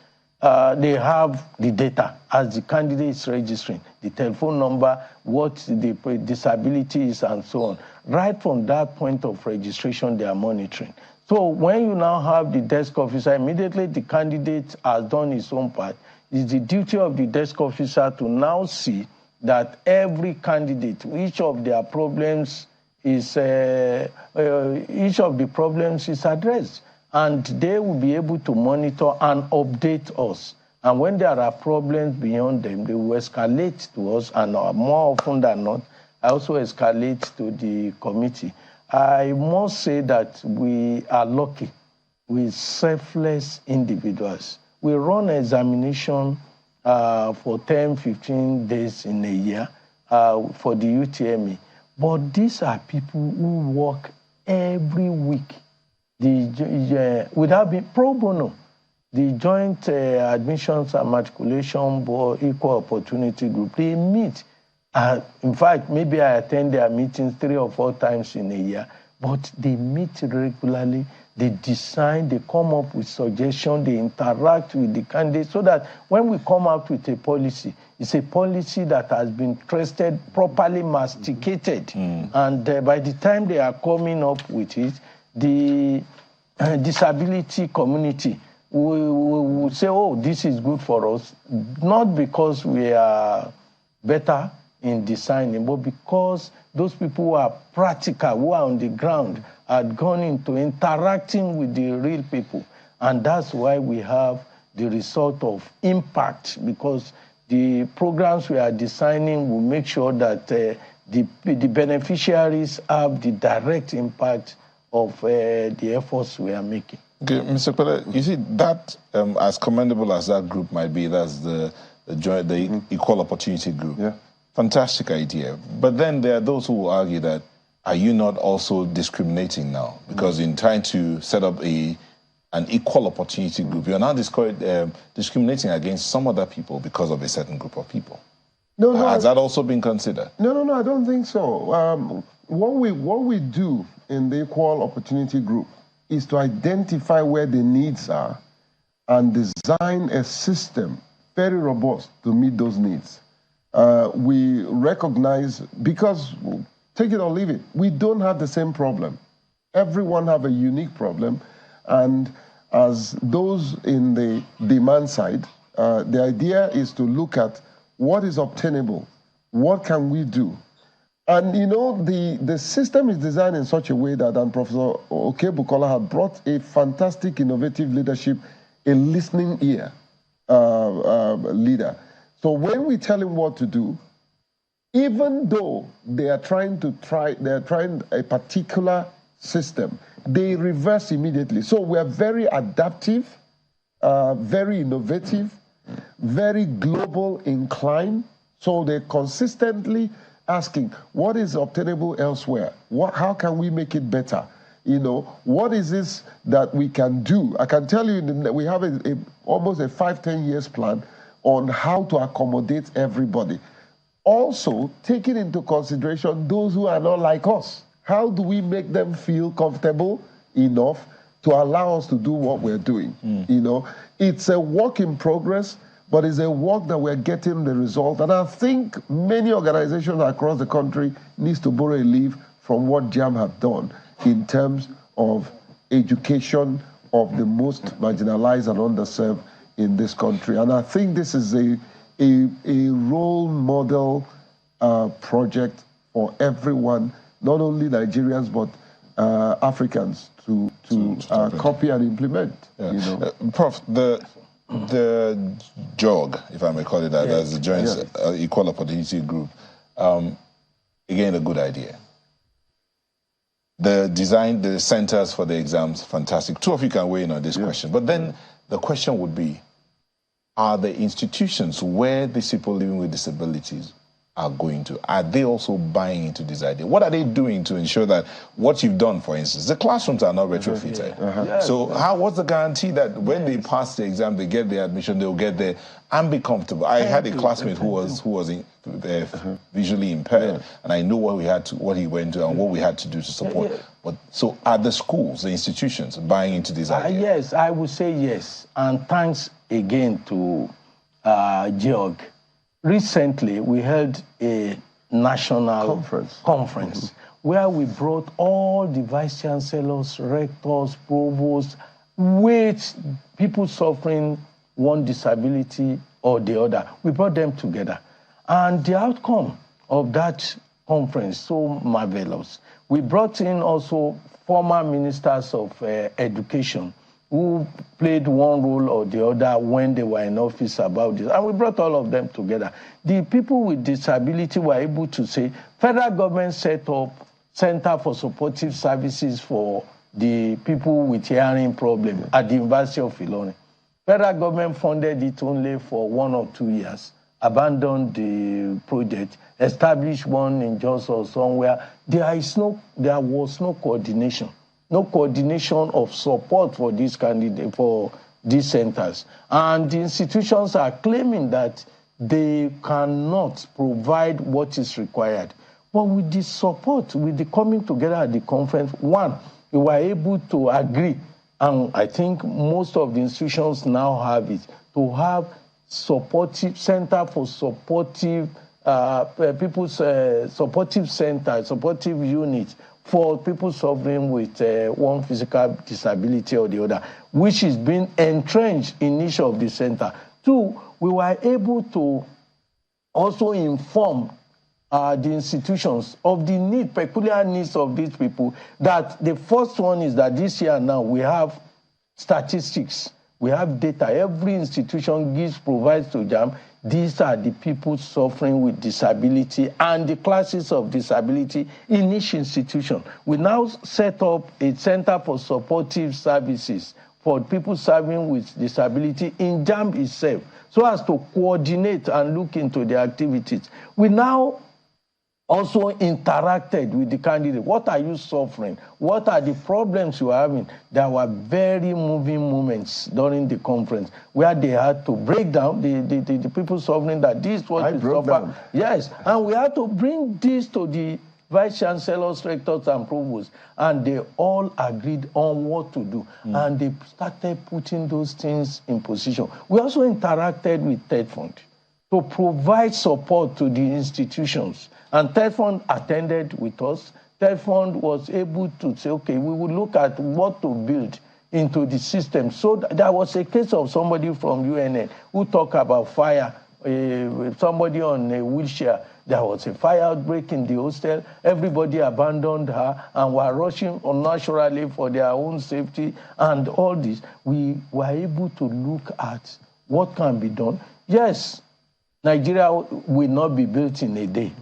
they have the data as the candidate is registering, the telephone number, what the disability is, and so on. Right from that point of registration, they are monitoring. So when you now have the desk officer, immediately the candidate has done his own part. It's the duty of the desk officer to now see that every candidate, each of their problems is, each of the problems is addressed. And they will be able to monitor and update us. And when there are problems beyond them, they will escalate to us, and more often than not, I also escalate to the committee. I must say that we are lucky with selfless individuals. We run examination for 10, 15 days in a year for the UTME. But these are people who work every week. Without being pro bono, the Joint Admissions and Matriculation Board Equal Opportunity Group, they meet. In fact, maybe I attend their meetings 3 or 4 times in a year, but they meet regularly, they design, they come up with suggestions, they interact with the candidates, so that when we come out with a policy, it's a policy that has been tested, properly masticated. And by the time they are coming up with it, the disability community will say, oh, this is good for us, not because we are better in designing, but because those people who are practical, who are on the ground, had gone into interacting with the real people. And that's why we have the result of impact, because the programs we are designing will make sure that the beneficiaries have the direct impact of the efforts we are making. Okay, Mr. Pele, you see, that, as commendable as that group might be, that's the Equal Opportunity Group. Yeah. Fantastic idea. But then there are those who will argue that, are you not also discriminating now? Because in trying to set up an equal opportunity group, you're now discriminating against some other people because of a certain group of people. No, has that also been considered? No, I don't think so. What we do in the Equal Opportunity Group is to identify where the needs are and design a system very robust to meet those needs. We recognize, because take it or leave it, we don't have the same problem. Everyone have a unique problem, and as those in the demand side, the idea is to look at what is obtainable, what can we do. And you know, the system is designed in such a way that, and Professor Okebukola had brought a fantastic innovative leadership, a listening ear leader. So when we tell him what to do, even though they're trying a particular system, they reverse immediately. So we are very adaptive, very innovative, very global inclined. So they're consistently asking, what is obtainable elsewhere? How can we make it better? You know, what is this that we can do? I can tell you that we have almost a 5-10 years plan on how to accommodate everybody. Also, taking into consideration those who are not like us. How do we make them feel comfortable enough to allow us to do what we're doing? You know, it's a work in progress, but it's a work that we're getting the result. And I think many organizations across the country needs to borrow a leaf from what JAM have done in terms of education of the most marginalized and underserved in this country. And I think this is a role model project for everyone, not only Nigerians, but Africans to copy and implement. Yeah. You know? Prof, the JOG, if I may call it that, as the Joint Equal Opportunity Group, again, a good idea. The design, the centers for the exams, fantastic. Two of you can weigh in on this question. But then the question would be, are the institutions where these people living with disabilities are going to, are they also buying into this idea? What are they doing to ensure that what you've done, for instance, the classrooms are not retrofitted? So what's the guarantee that when they pass the exam, they get the admission, they'll get there and be comfortable? I had a classmate who was visually impaired, and I know what he went to and what we had to do to support. But so are the schools, the institutions buying into this idea? Yes, I would say yes. And thanks again to Georg. Recently, we held a national conference where we brought all the vice chancellors, rectors, provosts, with people suffering one disability or the other. We brought them together. And the outcome of that conference, so marvelous. We brought in also former ministers of education who played one role or the other when they were in office about this. And we brought all of them together. The people with disability were able to say, federal government set up Center for Supportive Services for the people with hearing problems at the University of Ilorin. Federal government funded it only for 1 or 2 years, abandoned the project, established one in Jos or somewhere. There was no coordination. No coordination of support for these candidates, for these centers. And the institutions are claiming that they cannot provide what is required. But with the support, with the coming together at the conference, one, we were able to agree, and I think most of the institutions now have it, to have supportive center for supportive supportive center, supportive unit for people suffering with one physical disability or the other, which is being entrenched in each of the center. Two, we were able to also inform the institutions of the peculiar needs of these people. That the first one is that this year now we have statistics, we have data. Every institution provides to JAM. These are the people suffering with disability and the classes of disability in each institution. We now set up a Center for Supportive Services for people serving with disability in JAM itself, so as to coordinate and look into the activities. We now also interacted with the candidate. What are you suffering? What are the problems you are having? There were very moving moments during the conference where they had to break down the people suffering that this was suffer. Yes, and we had to bring this to the vice chancellors, rectors, and provosts, and they all agreed on what to do. And they started putting those things in position. We also interacted with Third Fund to provide support to the institutions. And Third Fund attended with us. Third Fund was able to say, okay, we will look at what to build into the system. So there was a case of somebody from UNN who talked about fire, somebody on a wheelchair. There was a fire outbreak in the hostel. Everybody abandoned her and were rushing unnaturally for their own safety and all this. We were able to look at what can be done. Yes, Nigeria will not be built in a day.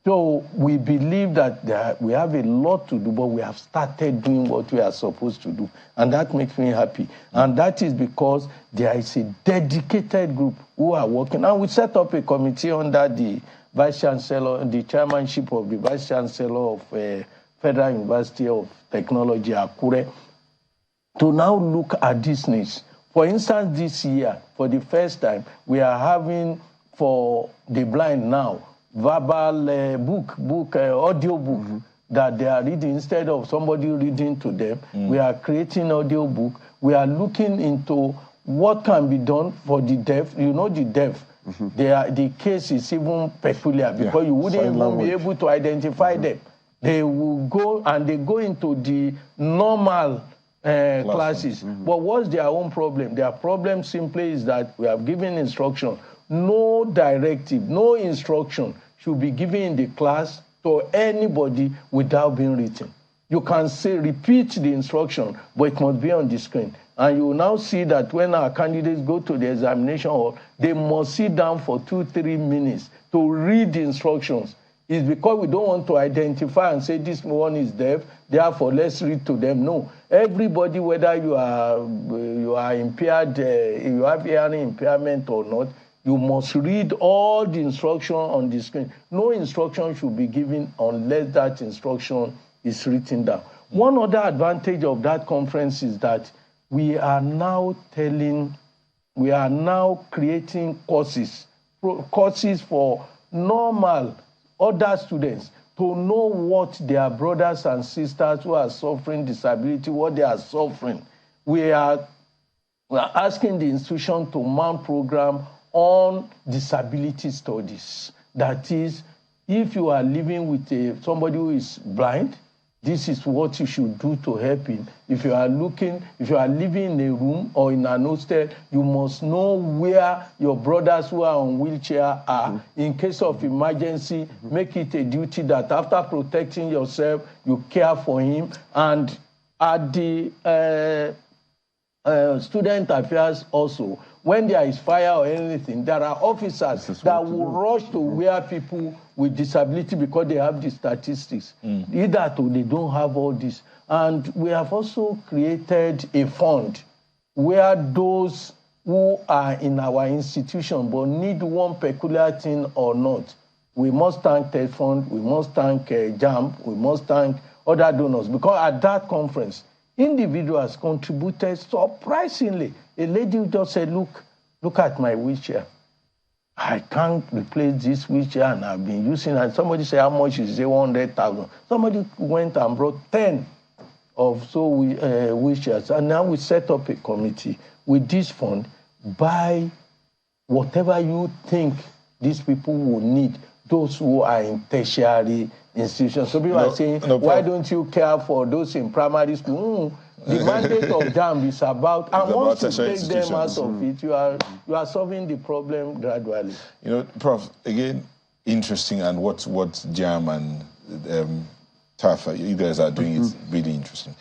So we believe that we have a lot to do, but we have started doing what we are supposed to do. And that makes me happy. And that is because there is a dedicated group who are working. And we set up a committee under the Vice Chancellor, the chairmanship of the Vice Chancellor of Federal University of Technology, Akure, to now look at these needs. For instance, this year, for the first time, we are having, for the blind now, verbal audio book that they are reading instead of somebody reading to them. We are creating audio book. We are looking into what can be done for the deaf. You know, the deaf, the case is even peculiar because you wouldn't even be able to identify them. They will go and they go into the normal classes. But what's their own problem? Their problem simply is that we have given instruction. No directive, no instruction should be given in the class to anybody without being written. You can say, repeat the instruction, but it must be on the screen. And you will now see that when our candidates go to the examination hall, they must sit down for 2-3 minutes to read the instructions. It's because we don't want to identify and say this one is deaf, therefore let's read to them. No, everybody, whether you are impaired, you have hearing impairment or not, you must read all the instruction on the screen. No instruction should be given unless that instruction is written down. One other advantage of that conference is that we are now creating courses for normal other students to know what their brothers and sisters who are suffering disability, what they are suffering. We are asking the institution to mount program on disability studies. That is, if you are living with somebody who is blind, this is what you should do to help him. If you are living in a room or in an hostel, you must know where your brothers who are on wheelchair are. In case of emergency, make it a duty that after protecting yourself, you care for him. And at the student affairs also, when there is fire or anything, there are officers that will rush to where people with disability because they have the statistics. Either they don't have all this. And we have also created a fund where those who are in our institution but need one peculiar thing or not, we must thank TED Fund, we must thank JAM, we must thank other donors. Because at that conference, individuals contributed surprisingly. A lady just said, look at my wheelchair. I can't replace this wheelchair and I've been using it. Somebody said, how much is it? 100,000. Somebody went and brought 10 of wheelchairs. And now we set up a committee with this fund. Buy whatever you think these people will need, those who are in tertiary institutions. So people are saying, why don't you care for those in primary school? The mandate of JAM is about, and once you take them out of it, you are solving the problem gradually. You know, Prof, again, interesting, and what JAM and TAF, you guys are doing is really interesting.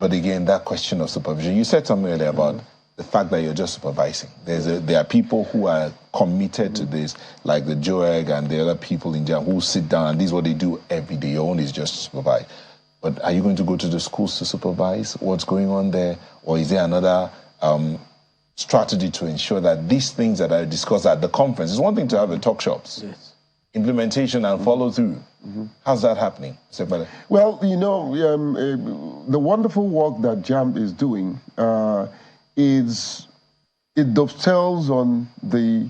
But again, that question of supervision, you said something earlier about the fact that you're just supervising. There are people who are committed to this, like the JOEG and the other people in JAM who sit down, and this is what they do every day. Your own is just to supervise. But are you going to go to the schools to supervise what's going on there? Or is there another strategy to ensure that these things that are discussed at the conference, it's one thing to have the talk shops, implementation and follow through. How's that happening? Well, you know, the wonderful work that JAM is doing it dovetails on the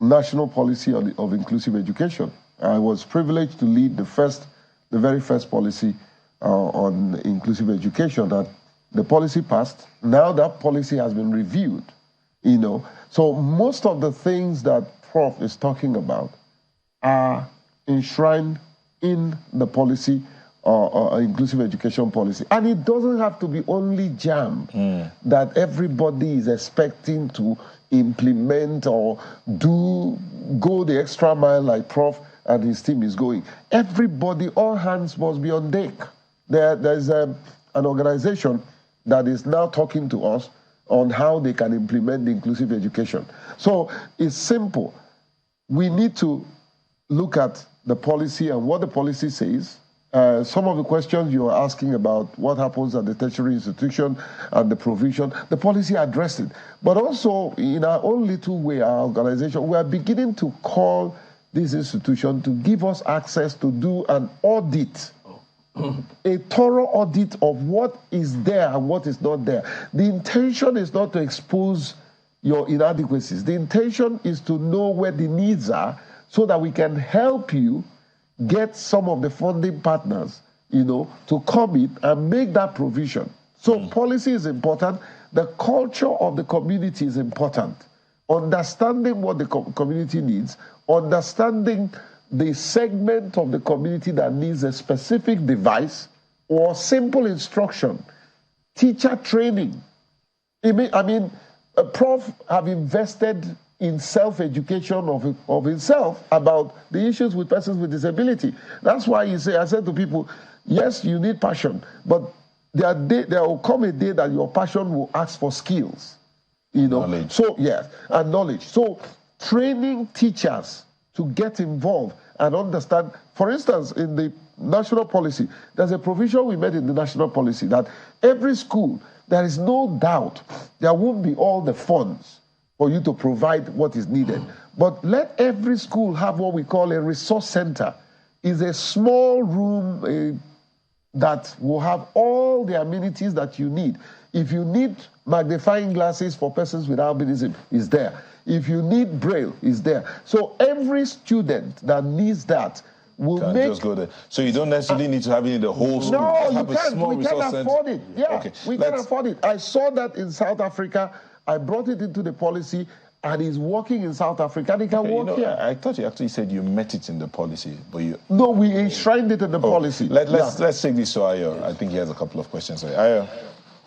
national policy of inclusive education. I was privileged to lead the very first policy on inclusive education that the policy passed. Now that policy has been reviewed, you know. So most of the things that Prof is talking about are enshrined in the policy or inclusive education policy. And it doesn't have to be only JAM that everybody is expecting to implement or go the extra mile like Prof and his team is going. Everybody, all hands must be on deck. There's an organization that is now talking to us on how they can implement the inclusive education. So it's simple. We need to look at the policy and what the policy says. Some of the questions you are asking about what happens at the tertiary institution and the provision, the policy addressed it. But also, in our own little way, our organization, we are beginning to call this institution to give us access to do an audit, a thorough audit of what is there and what is not there. The intention is not to expose your inadequacies. The intention is to know where the needs are so that we can help you get some of the funding partners, to come in and make that provision. So policy is important. The culture of the community is important. Understanding what the community needs, understanding the segment of the community that needs a specific device or simple instruction, teacher training. A prof have invested in self-education of himself about the issues with persons with disability. That's why I said to people, yes, you need passion, but there will come a day that your passion will ask for skills. Knowledge. So, yes, and knowledge. So, training teachers to get involved and understand. For instance, in the national policy, there's a provision we made in the national policy that every school, there is no doubt there won't be all the funds for you to provide what is needed. But let every school have what we call a resource center. It's a small room that will have all the amenities that you need. If you need magnifying glasses for persons with albinism, it's there. If you need Braille, it's there. So every student that needs that will just go there. So you don't necessarily need to have it in the whole school. No, you can't. We can't afford it. Yeah, okay. We can't afford it. I saw that in South Africa. I brought it into the policy, and he's working in South Africa, and he can work here. I thought you actually said you met it in the policy, but you... No, we enshrined it in the policy. Let's take this to Ayo. I think he has a couple of questions. Ayo.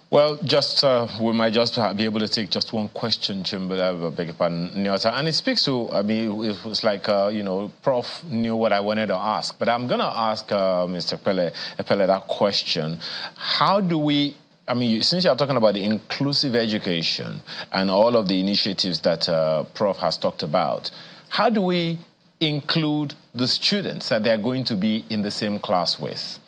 Well, we might just be able to take just one question, Chimba, I beg your pardon, Nyota. And it speaks to, it was like, Prof knew what I wanted to ask. But I'm going to ask Mr. Pele that question. How do we... since you're talking about the inclusive education and all of the initiatives that Prof has talked about, how do we include the students that they're going to be in the same class with?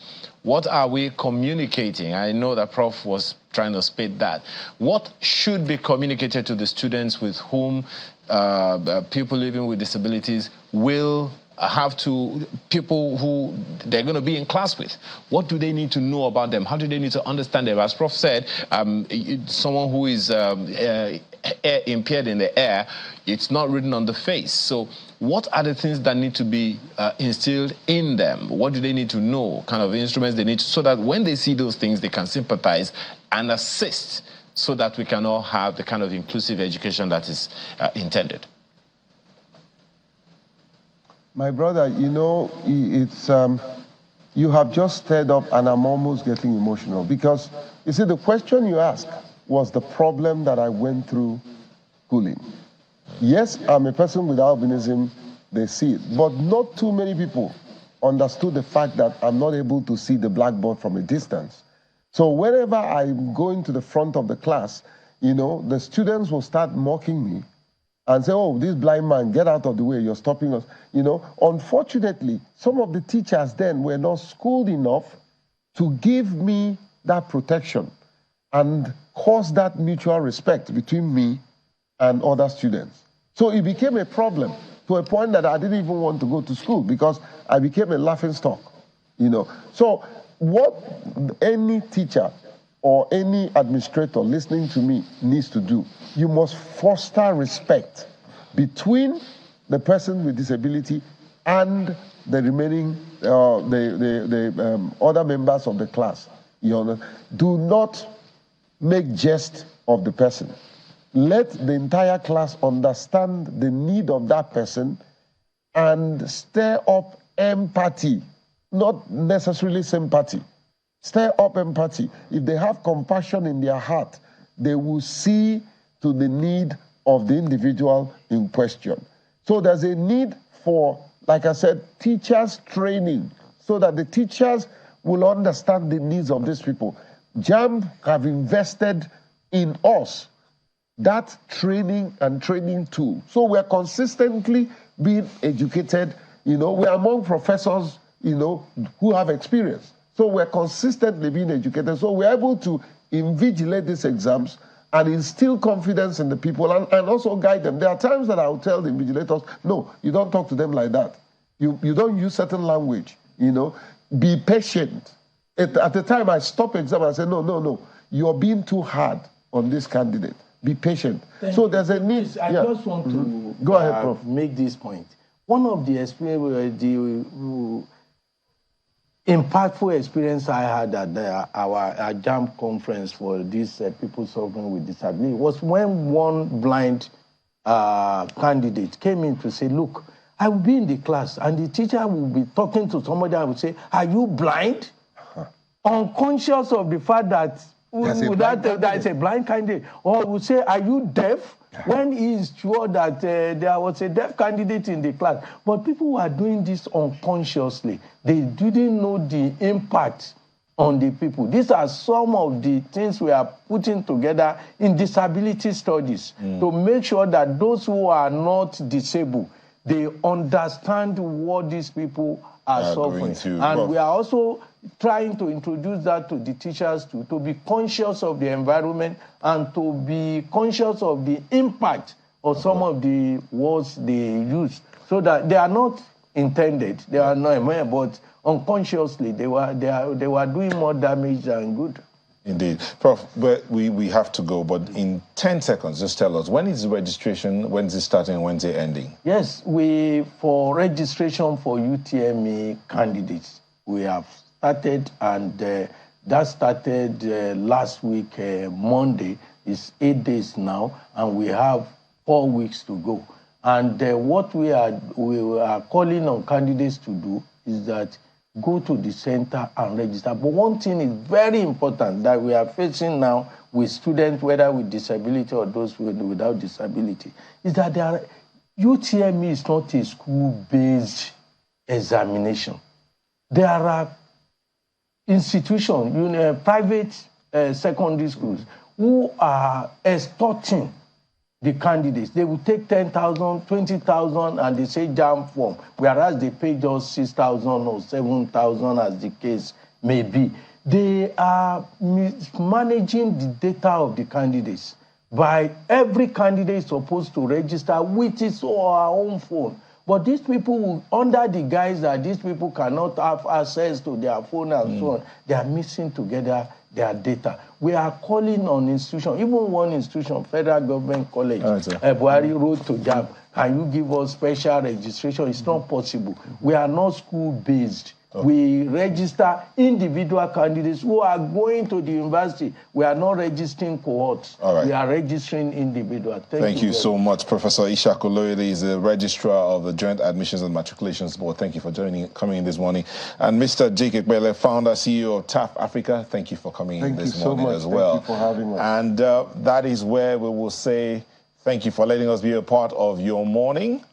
What are we communicating? I know that Prof was trying to spit that. What should be communicated to the students with whom people living with disabilities will have to, people who they're going to be in class with? What do they need to know about them? How do they need to understand them? As Prof said, someone who is impaired in the air, it's not written on the face. So what are the things that need to be instilled in them? What do they need to know? Kind of instruments they need to, so that when they see those things, they can sympathize and assist, so that we can all have the kind of inclusive education that is intended. My brother, it's you have just stirred up, and I'm almost getting emotional, because you see, the question you asked was the problem that I went through schooling. Yes, I'm a person with albinism, they see it, but not too many people understood the fact that I'm not able to see the blackboard from a distance. So whenever I'm going to the front of the class, the students will start mocking me and say, oh, this blind man, get out of the way, you're stopping us. Unfortunately, some of the teachers then were not schooled enough to give me that protection and cause that mutual respect between me and other students. So it became a problem to a point that I didn't even want to go to school, because I became a laughingstock, So what any teacher or any administrator listening to me needs to do, you must foster respect between the person with disability and the remaining, other members of the class. Do not make jest of the person. Let the entire class understand the need of that person and stir up empathy, not necessarily sympathy. Stir up empathy. If they have compassion in their heart, they will see to the need of the individual in question. So there's a need for, like I said, teachers training, so that the teachers will understand the needs of these people. JAMB have invested in us that training and training tool. So we're consistently being educated You know, we're among professors, you know, who have experience. So we're consistently being educated. So we're able to invigilate these exams and instill confidence in the people and also guide them. There are times that I'll tell the invigilators, no, you don't talk to them like that. You don't use certain language, you know. Be patient. At the time I stop exam, I say, no, you're being too hard on this candidate. Be patient. So there's a need. I just want to go ahead, Prof. Make this point. One of the impactful experience I had at our JAM conference for these people suffering with disability was when one blind candidate came in to say, look, I will be in the class and the teacher will be talking to somebody and will say, are you blind? Unconscious of the fact that that is a blind candidate. Or will say, are you deaf? When he is sure that there was a deaf candidate in the class. But people were doing this unconsciously. They didn't know the impact on the people. These are some of the things we are putting together in disability studies to make sure that those who are not disabled, they understand what these people are suffering. And we are also trying to introduce that to the teachers to be conscious of the environment and to be conscious of the impact of some of the words they use, so that they are not intended, they are not, but unconsciously they were doing more damage than good. Indeed. Prof, we have to go, but in 10 seconds, just tell us, when is the registration, when is it starting, when is it ending? Yes, for registration for UTME candidates, we have started, and that started last week, Monday. It's 8 days now, and we have 4 weeks to go. And what we are calling on candidates to do is that go to the center and register. But one thing is very important that we are facing now with students, whether with disability or those without disability, is that UTME is not a school-based examination. There are institutions, private secondary schools, who are extorting the candidates. They will take 10,000, 20,000, and they say JAM form, whereas they pay just 6,000 or 7,000, as the case may be. They are managing the data of the candidates. By every candidate is supposed to register with his or her own phone. But these people, under the guise that these people cannot have access to their phone and so on, they are mixing together their data. We are calling on institutions, even one institution, Federal Government College, Buhari wrote to JAM, can you give us special registration? It's not possible. We are not school-based. We register individual candidates who are going to the university. We are not registering cohorts. We are registering individuals. Thank you so much. Professor Ishaq Oloyede is the registrar of the Joint Admissions and Matriculations Board. Thank you for coming in this morning. And Mr. Jake Ekpele, founder, CEO of TAF Africa, thank you for coming in this morning as well. Thank you for having us. And that is where we will say thank you for letting us be a part of your morning.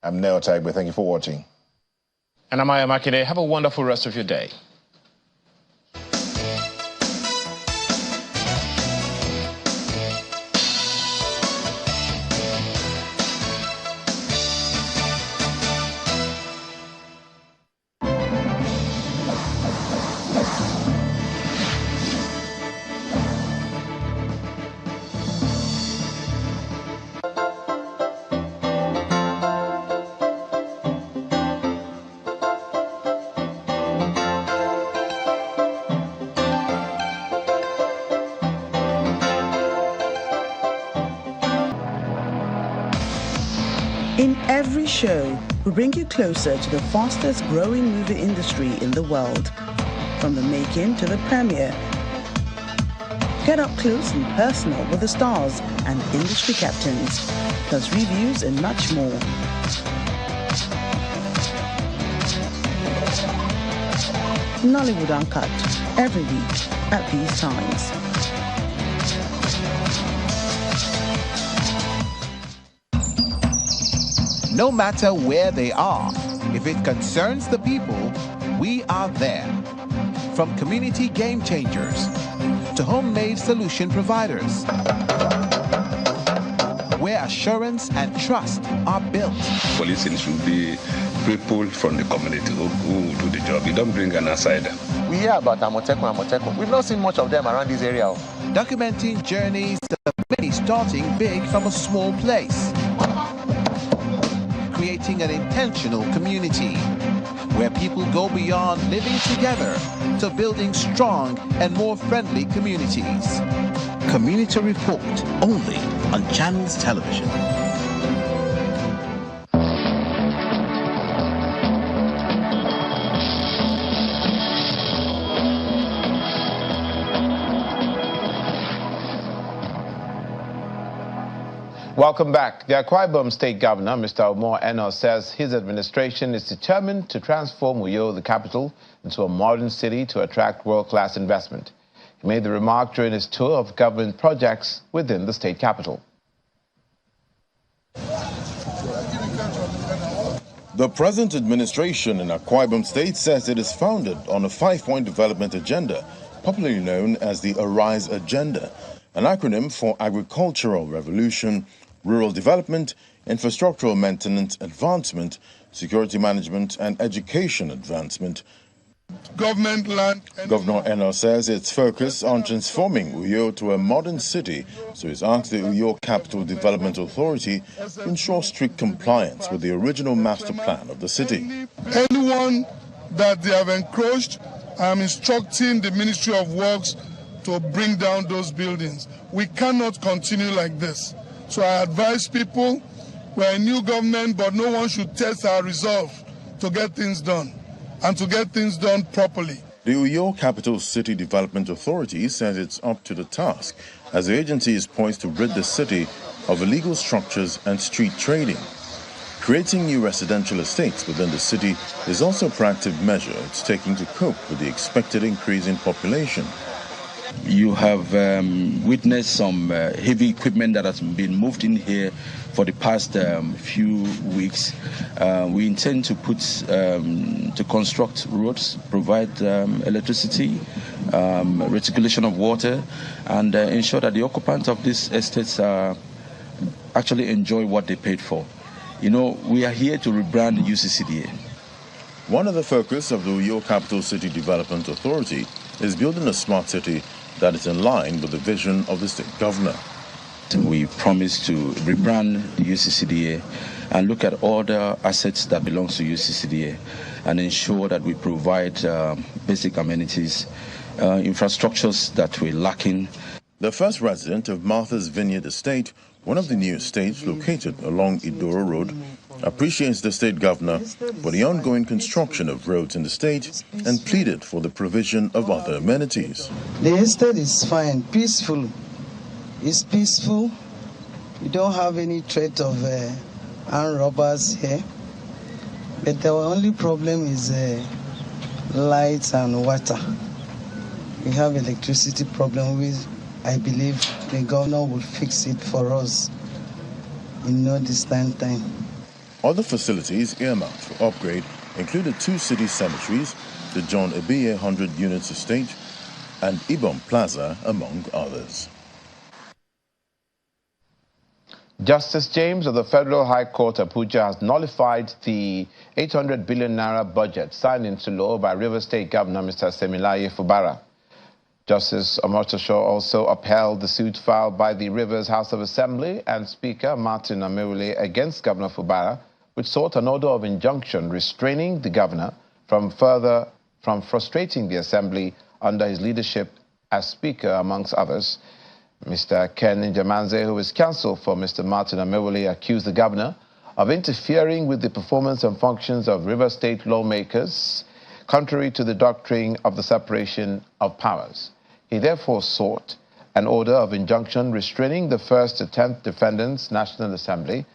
I'm Neo Tagbe. Thank you for watching. And I'm Aya Makinde. Have a wonderful rest of your day. In every show, we bring you closer to the fastest growing movie industry in the world. From the making to the premiere. Get up close and personal with the stars and industry captains, plus reviews and much more. Nollywood Uncut, every week at these times. No matter where they are, if it concerns the people, we are there. From community game changers to homemade solution providers. where assurance and trust are built. Policing should be people from the community who do the job. You don't bring an outsider. We hear about Amotekun. We've not seen much of them around this area. Documenting journeys of many starting big from a small place. Creating an intentional community where people go beyond living together to building strong and more friendly communities. Community Report, only on Channels Television. Welcome back. The Akwa Ibom State Governor, Mr. Omor Eno, says his administration is determined to transform Uyo, the capital, into a modern city to attract world-class investment. He made the remark during his tour of government projects within the state capital. The present administration in Akwa Ibom State says it is founded on a 5-point development agenda, popularly known as the Arise Agenda, an acronym for agricultural revolution, rural development, infrastructural maintenance advancement, security management, and education advancement. Government land. Governor Eno says it's focused on transforming Uyo to a modern city, so he's asked the Uyo Capital Development Authority to ensure strict compliance with the original master plan of the city. Anyone that they have encroached, I'm instructing the Ministry of Works to bring down those buildings. We cannot continue like this. So I advise people, we're a new government, but no one should test our resolve to get things done, and to get things done properly. The Uyo Capital City Development Authority says it's up to the task, as the agency is poised to rid the city of illegal structures and street trading. Creating new residential estates within the city is also a proactive measure it's taking to cope with the expected increase in population. You have witnessed some heavy equipment that has been moved in here for the past few weeks. We intend to construct roads, provide electricity, reticulation of water, and ensure that the occupants of these estates actually enjoy what they paid for. You know, we are here to rebrand the UCCDA. One of the focus of the Uyo Capital City Development Authority is building a smart city that is in line with the vision of the state governor. We promise to rebrand the UCCDA and look at all the assets that belong to UCCDA and ensure that we provide basic amenities, infrastructures that we're lacking. The first resident of Martha's Vineyard Estate, one of the new estates located along Idoro Road, appreciates the state governor for the ongoing construction of roads in the state and pleaded for the provision of other amenities. The estate is fine, peaceful. It's peaceful. We don't have any threat of armed robbers here. But the only problem is lights and water. We have electricity problem with. I believe the governor will fix it for us in no distant time. Other facilities earmarked for upgrade included 2 city cemeteries, the John Ebiye 100 Units Estate, and Ibom Plaza, among others. Justice James of the Federal High Court Abuja has nullified the 800 billion naira budget signed into law by Rivers State Governor Mr. Semilaye Fubara. Justice Omotosho also upheld the suit filed by the Rivers House of Assembly and Speaker Martin Amewule against Governor Fubara, which sought an order of injunction restraining the governor from frustrating the Assembly under his leadership as Speaker, amongst others. Mr. Ken Njamanze, who is counsel for Mr. Martin Amewule, accused the governor of interfering with the performance and functions of River State lawmakers, contrary to the doctrine of the separation of powers. He therefore sought an order of injunction restraining the 1st to 10th defendants, National Assembly,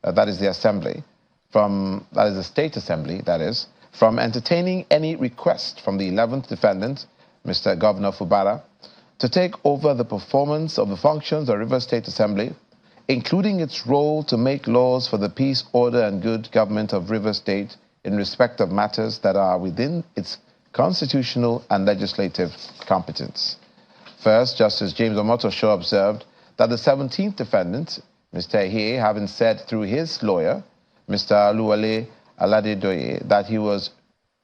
that is the State Assembly, from entertaining any request from the 11th defendant, Mr. Governor Fubara, to take over the performance of the functions of River State Assembly, including its role to make laws for the peace, order, and good government of River State in respect of matters that are within its constitutional and legislative competence. First, Justice James Omotosho observed that the 17th defendant, Mr. Ehie, having said through his lawyer, Mr. Oluwole Aladedoye,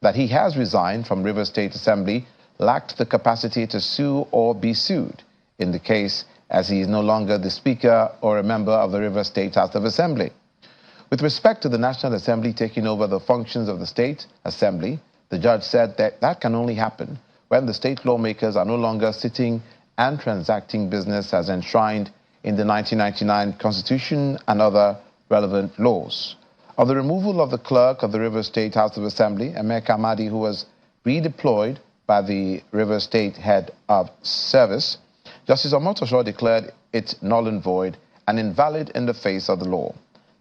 that he has resigned from Rivers State Assembly, lacked the capacity to sue or be sued in the case, as he is no longer the Speaker or a member of the Rivers State House of Assembly. With respect to the National Assembly taking over the functions of the State Assembly, the judge said that that can only happen when the state lawmakers are no longer sitting and transacting business as enshrined in the 1999 Constitution and other relevant laws. On the removal of the clerk of the Rivers State House of Assembly, Emeka Amadi, who was redeployed by the Rivers State Head of Service, Justice Omotosho declared it null and void and invalid in the face of the law.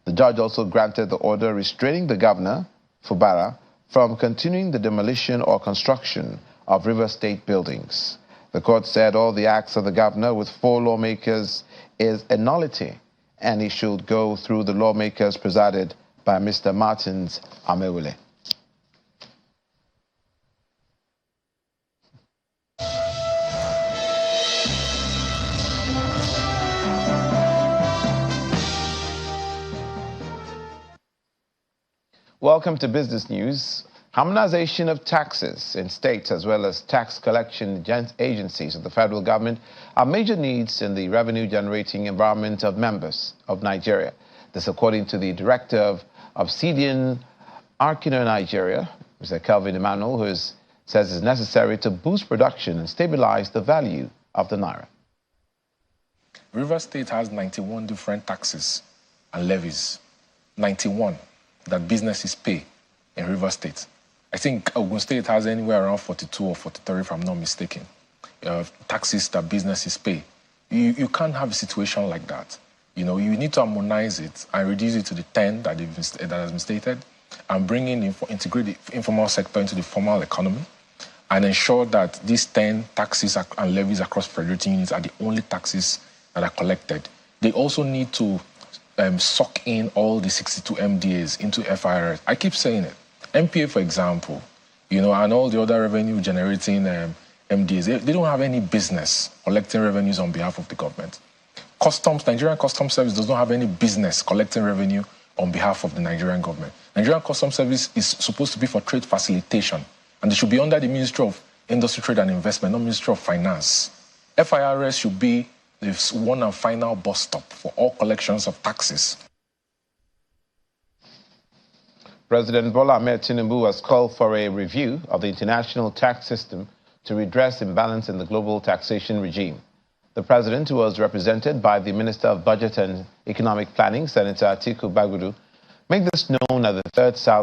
The judge also granted the order restraining the governor, Fubara, from continuing the demolition or construction of River State buildings. The court said all the acts of the governor with 4 lawmakers is a nullity, and he should go through the lawmakers presided by Mr. Martins Amewule. Welcome to Business News. Harmonization of taxes in states as well as tax collection agencies of the federal government are major needs in the revenue-generating environment of members of Nigeria. This according to the director of Obsidian Arkino Nigeria, Mr. Kelvin Emmanuel, who says it's necessary to boost production and stabilize the value of the naira. Rivers State has 91 different taxes and levies, 91 that businesses pay in Rivers State. I think Ogun State has anywhere around 42 or 43, if I'm not mistaken, taxes that businesses pay. You can't have a situation like that. You know, you need to harmonize it and reduce it to the 10 that has been stated, and bring in integrate the informal sector into the formal economy, and ensure that these 10 taxes and levies across federating units are the only taxes that are collected. They also need to suck in all the 62 MDAs into FIRS. I keep saying it. MPA, for example, you know, and all the other revenue-generating MDAs, they don't have any business collecting revenues on behalf of the government. Customs, Nigerian Customs Service does not have any business collecting revenue on behalf of the Nigerian government. Nigerian Customs Service is supposed to be for trade facilitation, and they should be under the Ministry of Industry, Trade and Investment, not Ministry of Finance. FIRS should be the one and final bus stop for all collections of taxes. President Bola Ahmed Tinubu has called for a review of the international tax system to redress imbalance in the global taxation regime. The president, who was represented by the Minister of Budget and Economic Planning, Senator Atiku Bagudu, made this known at the Third South